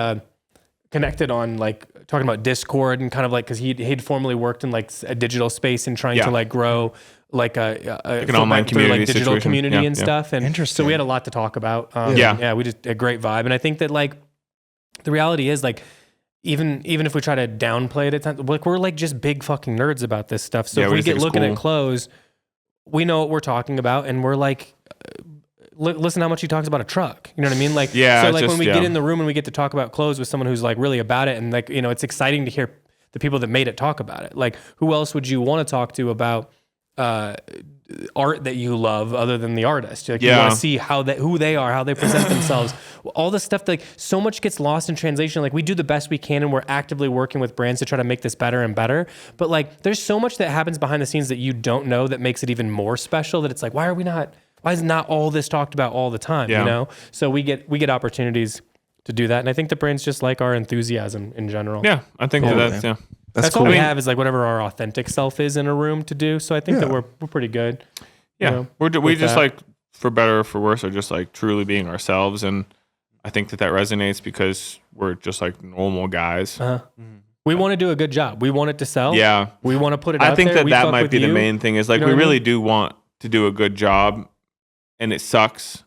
B: connected on like talking about Discord and kind of like, cause he'd formerly worked in like a digital space and trying to like grow like an
A: online community,
B: like digital community and stuff. And
C: Interesting.
B: so we had a lot to talk about. We just a great vibe. And I think that like the reality is like, even if we try to downplay it at times, like we're like just big fucking nerds about this stuff. So if we get looking at clothes, we know what we're talking about and we're like, listen how much he talks about a truck. You know what I mean? Like, so like when we get in the room and we get to talk about clothes with someone who's like really about it and like, it's exciting to hear the people that made it talk about it. Like who else would you want to talk to about art that you love other than the artist? Like you want to see who they are, how they present themselves, all the stuff that, like so much gets lost in translation. Like we do the best we can and we're actively working with brands to try to make this better and better. But like there's so much that happens behind the scenes that you don't know that makes it even more special, that it's like, why is not all this talked about all the time? So we get opportunities to do that. And I think the brands just like our enthusiasm in general.
A: Yeah. I think
B: that's
C: cool.
B: all we have is like whatever our authentic self is in a room to do. So I think that we're pretty good.
A: Yeah. We just like, for better or for worse, are just like truly being ourselves. And I think that resonates because we're just like normal guys.
B: We want to do a good job. We want it to sell.
A: Yeah.
B: We want to put it out there.
A: I think that might be the main thing is like, we really do want to do a good job. And it sucks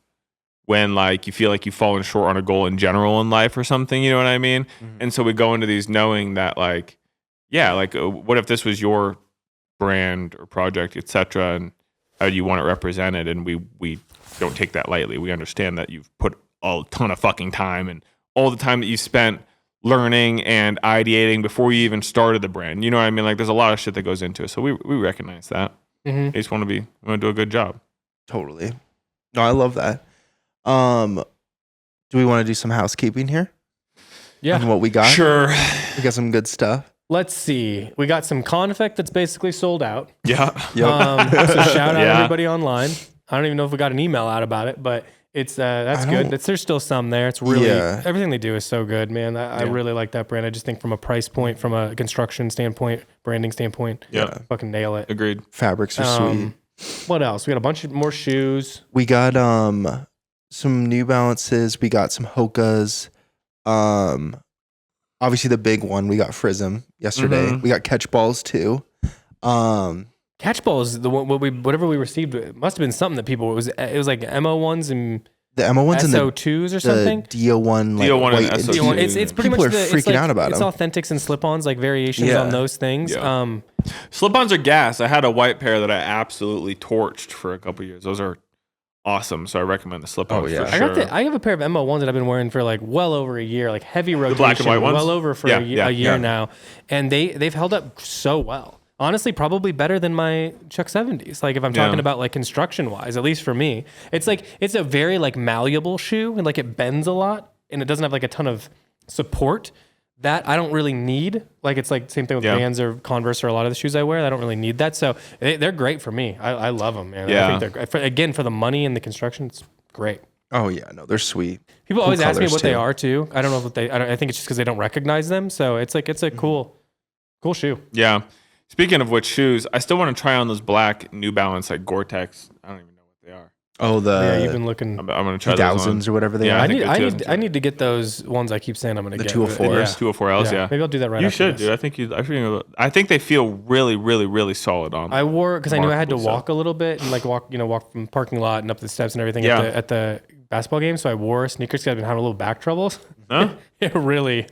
A: when like you feel like you've fallen short on a goal in general in life or something, you know what I mean? And so we go into these knowing that like, what if this was your brand or project, etc., and how do you want it represented? And we don't take that lightly. We understand that you've put a ton of fucking time and all the time that you spent learning and ideating before you even started the brand. You know what I mean? Like there's a lot of shit that goes into it. So we recognize that. We just want to do a good job.
C: Totally. No, I love that. Do we want to do some housekeeping here?
B: Yeah.
C: On what we got?
A: Sure.
C: We got some good stuff.
B: Let's see. We got some confect that's basically sold out.
A: Yeah.
B: So shout out everybody online. I don't even know if we got an email out about it, but it's that's good. There's still some there. It's really everything they do is so good, man. I really like that brand. I just think from a price point, from a construction standpoint, branding standpoint, fucking nail it.
A: Agreed.
C: Fabrics are sweet.
B: What else? We got a bunch of more shoes.
C: We got some New Balances. We got some Hokas. Obviously the big one. We got Frism yesterday. We got Catch Balls too.
B: Catch Balls, the one whatever we received, it must have been something that people it was like MO1s and
C: the MO1s and the
B: SO2s or something.
C: DO1 like
A: DO1
C: white
A: and
C: and
A: SO2.
B: It's pretty
C: people
B: much
C: are freaking out about
B: it's
C: them.
B: authentics and slip-ons, like variations on those things.
A: Yeah. Slip-ons are gas. I had a white pair that I absolutely torched for a couple years. Those are awesome. So I recommend the slip-ons for sure.
B: I have a pair of MO1s that I've been wearing for like well over a year, like heavy rotation,
A: black and white ones?
B: well over for a year now, and they've held up so well. Honestly, probably better than my Chuck 70s. Like if I'm talking about like construction wise, at least for me, it's like it's a very like malleable shoe and like it bends a lot and it doesn't have like a ton of support. That I don't really need. Like it's like same thing with Vans or Converse or a lot of the shoes I wear. I don't really need that. So they're great for me. I love them, man.
A: Yeah.
B: I think they're for the money and the construction, it's great.
C: Oh yeah, no, they're sweet.
B: People always ask me what they are too. I don't know what I think it's just because they don't recognize them. So it's like it's a cool shoe.
A: Yeah. Speaking of which shoes, I still want to try on those black New Balance like Gore-Tex. I don't even know what they are.
C: Oh,
B: you've been looking.
A: I'm going to try those
C: thousands or whatever they are.
B: I need to get those ones I keep saying I'm going to get.
C: The 204s.
A: 204Ls, yeah.
B: Maybe I'll do that right.
A: You
B: after
A: should,
B: this.
A: dude. I think they feel really, really, really solid on.
B: I wore because I knew I had to walk a little bit and like walk from the parking lot and up the steps and everything at the basketball game. So I wore sneakers because I've been having a little back troubles.
A: Huh?
B: It really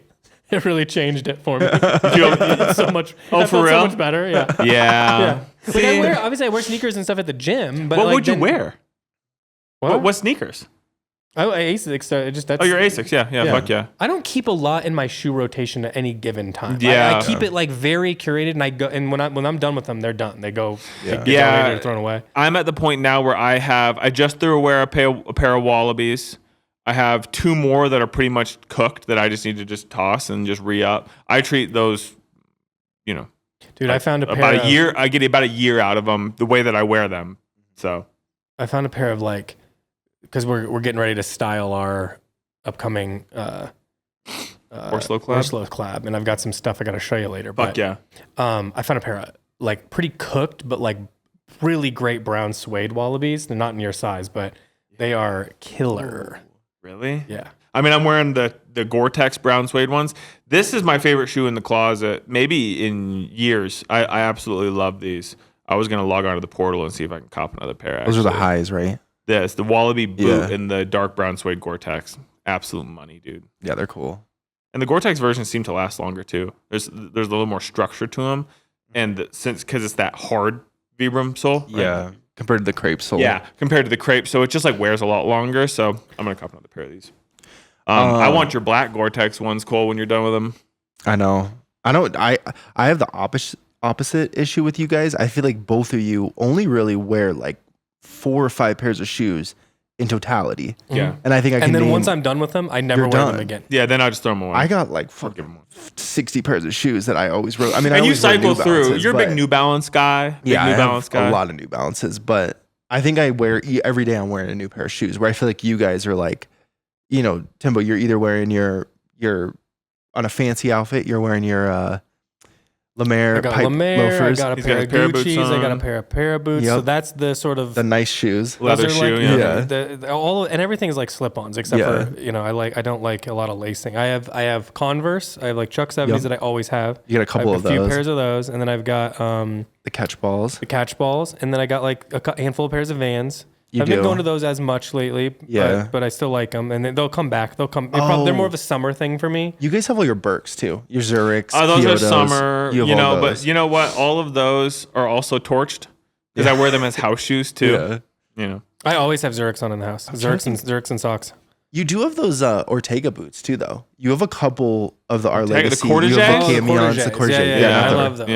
B: It really changed it for me.
A: Feel-
B: It's so much.
A: Oh,
B: I
A: for
B: felt
A: real?
B: So much better. Yeah.
A: Yeah.
B: Like I wear sneakers and stuff at the gym. But
A: What
B: like,
A: would you
B: then-
A: wear?
B: What?
A: What sneakers?
B: Oh, ASICs. So it just that's.
A: Oh, your Asics. Yeah. Fuck yeah.
B: I don't keep a lot in my shoe rotation at any given time.
A: Yeah.
B: I keep it like very curated, and I go. And when I'm done with them, they're done. They go. They get
A: Yeah.
B: donated or thrown away.
A: I'm at the point now where I just threw away a pair of Wallabies. I have 2 more that are pretty much cooked that I just need to just toss and just re-up. I treat those,
B: Dude,
A: like
B: I found a pair
A: about a year. I get about a year out of them the way that I wear them. So
B: I found a pair of like, because we're getting ready to style our upcoming
A: Horslow
B: collab, and I've got some stuff I got to show you later.
A: fuck yeah.
B: I found a pair of like pretty cooked, but like really great brown suede Wallabies. They're not in your size, but they are killer.
A: Really?
B: Yeah.
A: I mean, I'm wearing the Gore-Tex brown suede ones. This is my favorite shoe in the closet, maybe in years. I absolutely love these. I was going to log onto the portal and see if I can cop another pair.
C: Those are the
A: actually.
C: highs, right?
A: Yes, the Wallaby boot
C: Yeah.
A: and the dark brown suede Gore-Tex. Absolute money, dude.
C: Yeah, they're cool.
A: And the Gore-Tex versions seem to last longer too. There's a little more structure to them, and because it's that hard Vibram sole. right?
C: Yeah, compared to the crepe sole.
A: Yeah, compared to the crepe, so it just like wears a lot longer. So I'm gonna cop another pair of these. I want your black Gore-Tex ones, Cole, when you're done with them.
C: I know. I have the opposite issue with you guys. I feel like both of you only really wear like 4 or 5 pairs of shoes in totality.
A: Yeah,
C: And I think I can
B: And then
C: name,
B: once I'm done with them, I never
C: You're
B: wear
C: done.
B: them again.
A: yeah. Then I just throw them away.
C: I got like
A: I'll give them one.
C: 60 pairs of shoes that I always wrote. I mean, I
A: And you
C: always wear
A: cycle
C: New
A: through.
C: Balances,
A: You're a big
C: but-
A: New Balance guy. Big
C: Yeah,
A: New
C: I
A: Balance
C: have
A: guy.
C: a lot of New Balances, but I think I wear every day. I'm wearing a new pair of shoes. Where I feel like you guys are like, Timbo, you're either wearing your on a fancy outfit, you're wearing your
B: I
C: Lemaire
B: got
C: pipe
B: Lemaire, I
C: loafers,
B: got a
A: He's
B: pair
A: got
B: of
A: his pair of boots
B: Gucci's, I got a
A: on.
B: pair of boots. So
C: Yep.
B: that's the sort of
C: the nice shoes.
A: Leather
B: those are
A: shoe,
B: like,
A: yeah.
B: the all and everything is like slip-ons except for I don't like a lot of lacing. I have Converse. I have like Chuck 70s
C: Yep.
B: that I always have.
C: You got a
B: I
C: couple
B: have
C: of
B: a few
C: those.
B: pairs of those, and then I've got
C: The catch balls.
B: the catch balls, and then I got like a handful of pairs of Vans.
C: You
B: I've been
C: do.
B: going to those as much lately,
C: Yeah.
B: but I still like them, and they'll come back. They'll come.
C: Oh.
B: They're more of a summer thing for me.
C: You guys have all your Birks too. Your Zurichs.
A: Oh, those
C: Kyotos.
A: are summer,
C: You have all
A: but
C: those.
A: you know what? All of those are also torched because I wear them as house shoes too.
C: Yeah.
A: You know,
B: I always have Zurichs on in the house. Zurichs and socks.
C: You do have those Ortega boots too, though. You have a couple of the Our
A: the
C: Legacy.
A: Cordages?
C: You have
A: Oh,
C: the
A: the
C: Camions, the
B: Cordages.
C: Cordages.
B: Yeah, I
C: they're-
B: love those.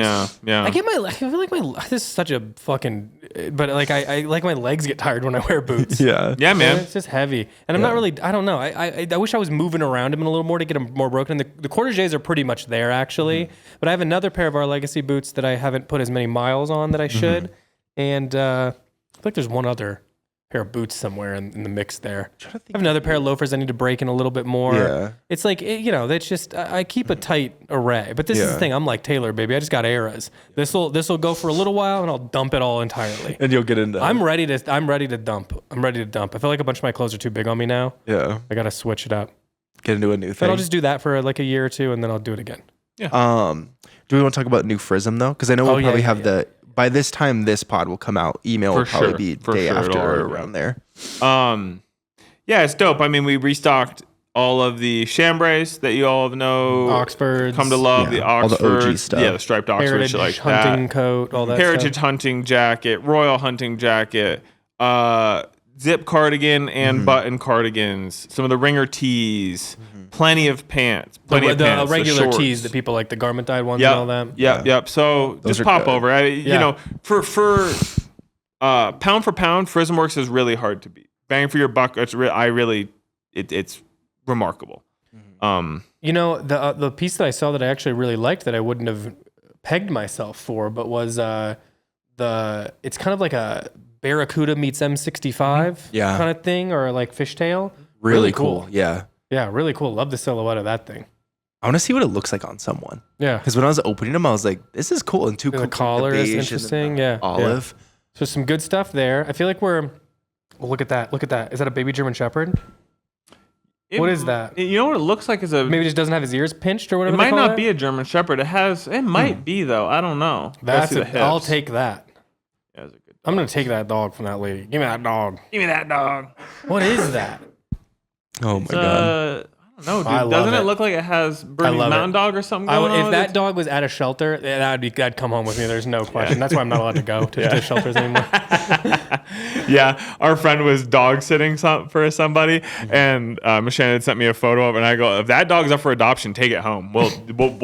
A: yeah.
B: I feel like this is such a fucking, but like I like my legs get tired when I wear boots.
C: Yeah.
A: Yeah, man.
B: It's just heavy, and I'm not really. I don't know. I wish I was moving around them a little more to get them more broken. The Cordages are pretty much there actually, but I have another pair of Our Legacy boots that I haven't put as many miles on that I should, and I feel like there's one other pair of boots somewhere in the mix there. I have another pair of loafers I need to break in a little bit more.
C: Yeah.
B: It's like, that's just, I keep a tight array. But this is the
C: Yeah.
B: thing. I'm like Taylor, baby. I just got eras. This will go for a little while and I'll dump it all entirely.
C: And you'll get into.
B: I'm ready to dump. I feel like a bunch of my clothes are too big on me now.
C: Yeah.
B: I got to switch it up.
C: Get into a new
B: But
C: thing.
B: I'll just do that for like a year or two and then I'll do it again.
C: Do we want to talk about new Frism though? Because I know we'll
B: yeah,
C: probably
B: yeah,
C: have
B: yeah.
C: the. By this time, this pod will come out. Email will
A: For
C: probably
A: sure.
C: be
A: For
C: day
A: sure,
C: after
A: it'll
C: or
A: already be
C: around there.
A: Yeah, it's dope. I mean, we restocked all of the chambrays that you all know,
B: Oxfords.
A: come to love.
C: Yeah,
A: The
C: all the
A: Oxford,
C: OG stuff.
A: yeah, the striped Oxford,
B: Heritage
A: shit like
B: hunting
A: that.
B: coat, all that
A: Heritage
B: stuff.
A: hunting jacket, royal hunting jacket, zip cardigan and button cardigans, some of the ringer tees, plenty of pants, plenty of pants, the
B: regular
A: shorts.
B: tees that people like, the garment dyed ones and all that.
A: Yep. So
C: Those
A: just
C: are
A: pop
C: good.
A: over. You know, for pound for pound, Frismworks is really hard to beat. Bang for your buck. It's remarkable.
B: The piece that I saw that I actually really liked that I wouldn't have pegged myself for, but was it's kind of like a Barracuda meets M65
C: Yeah.
B: kind of thing, or like fishtail.
C: Really cool. Yeah.
B: Yeah, really cool. Love the silhouette of that thing.
C: I want to see what it looks like on someone.
B: Yeah.
C: Because when I was opening them, I was like, "This is cool." And
B: The collar is interesting. Yeah.
C: Olive.
B: Yeah. So some good stuff there. I feel like look at that. Look at that. Is that a baby German Shepherd? What is that?
A: You know what it looks like is a.
B: Maybe it just doesn't have his ears pinched or whatever.
A: It
B: they
A: might
B: call
A: not
B: that?
A: be a German Shepherd. It might be though. I don't know. Gotta see the hips.
B: I'll take that.
A: Yeah, those are good.
B: I'm gonna take that dog from that lady. Give me that dog.
A: Give me that dog.
B: What is that?
C: Oh my god.
A: I No, dude.
B: I love
A: Doesn't it
B: it.
A: look like it has Bernie's
B: love
A: Mountain
B: it.
A: Dog or something going on?
B: If
A: with
B: that
A: it?
B: dog was at a shelter, that'd come home with me. There's no question. That's why I'm not allowed to go to shelters anymore.
A: Yeah, our friend was dog sitting for somebody, and Shannon sent me a photo of it, and I go, if that dog's up for adoption, take it home. We'll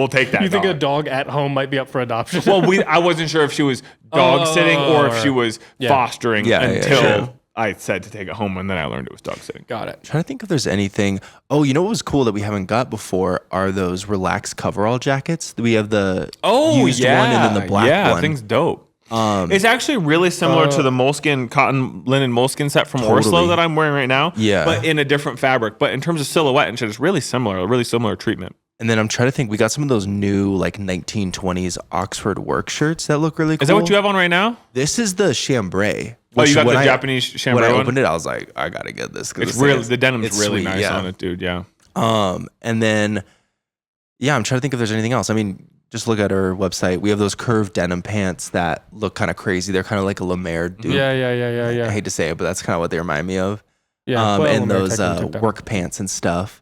A: take that.
B: You think a
A: dog.
B: dog at home might be up for adoption?
A: Well, I wasn't sure if she was dog sitting or if she was fostering until I said to take it home, and then I learned it was dog sitting.
B: Got it.
C: I'm trying to think if there's anything. Oh, you know what was cool that we haven't got before are those relaxed coverall jackets. We have the used one and then the black one.
A: Yeah, thing's dope. It's actually really similar to the moleskin, cotton linen moleskin set from Orslo that I'm wearing right now.
C: Yeah.
A: But in a different fabric. But in terms of silhouette and shit, it's really similar, a really similar treatment.
C: And then I'm trying to think. We got some of those new like 1920s Oxford work shirts that look really cool.
A: Is that what you have on right now?
C: This is the chambray.
A: Oh, you got the Japanese chambray
C: When I
A: one?
C: opened it, I was like, I gotta get this.
A: It's really, the denim's really
C: sweet,
A: nice on it, dude. Yeah.
C: And then, I'm trying to think if there's anything else. I mean, just look at our website. We have those curved denim pants that look kind of crazy. They're kind of like a Lemaire dude.
B: Yeah.
C: I hate to say it, but that's kind of what they remind me of.
B: Yeah.
C: And those work pants and stuff.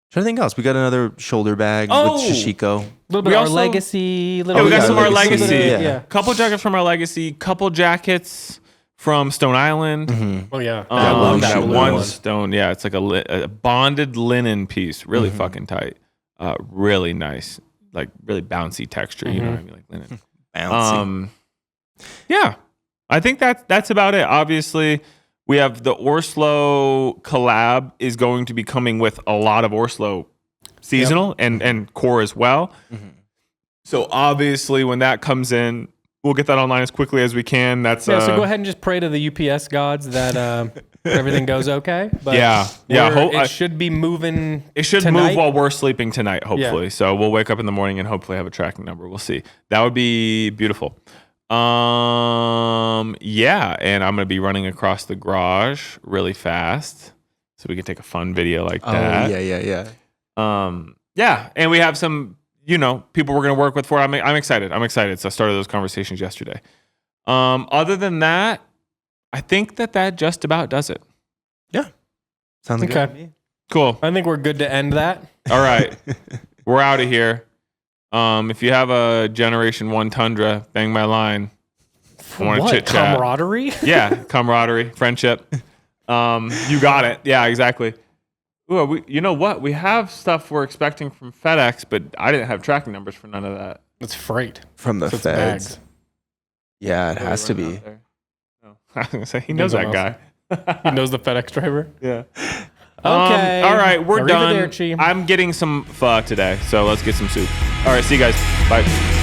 C: Trying to think else. We got another shoulder bag with Shishiko.
B: A little bit of our legacy.
A: We got some of our legacy.
C: Yeah.
A: Couple jackets from our legacy. Couple jackets from Stone Island.
C: Mm-hmm.
B: Oh yeah.
A: I love that
B: blue
A: one stone. Yeah, it's like a bonded linen piece. Really fucking tight. Really nice. Like really bouncy texture. You know what I mean? Like linen.
C: Bouncy.
A: Yeah. I think that's about it. Obviously, we have the Orslo collab is going to be coming with a lot of Orslo seasonal and core as well. Mm-hmm. So obviously when that comes in, we'll get that online as quickly as we can. So
B: go ahead and just pray to the UPS gods that everything goes okay. But
A: it
B: should be moving.
A: It should
B: tonight.
A: move while we're sleeping tonight, hopefully.
B: Yeah.
A: So we'll wake up in the morning and hopefully have a tracking number. We'll see. That would be beautiful. And I'm gonna be running across the garage really fast so we can take a fun video like that.
C: Yeah.
A: And we have some, people we're gonna work with for it. I'm excited. So I started those conversations yesterday. Other than that, I think that just about does it.
C: Yeah. Sounds
B: okay.
C: good to me.
A: Cool.
B: I think we're good to end that.
A: All right. We're out of here. If you have a Generation 1 Tundra, bang my line. I want to chit chat.
B: Camaraderie?
A: Yeah, camaraderie, friendship. You got it. Yeah, exactly. Ooh, you know what? We have stuff we're expecting from FedEx, but I didn't have tracking numbers for none of that.
B: It's freight.
C: From the
B: So it's
C: feds.
B: bags.
C: Yeah, it has to be.
A: Oh. I was going to say, he knows that guy.
B: He knows the FedEx driver.
A: Yeah.
B: Okay.
A: All right, we're done.
B: Arrivederci.
A: I'm getting some pho today, so let's get some soup. All right, see you guys. Bye.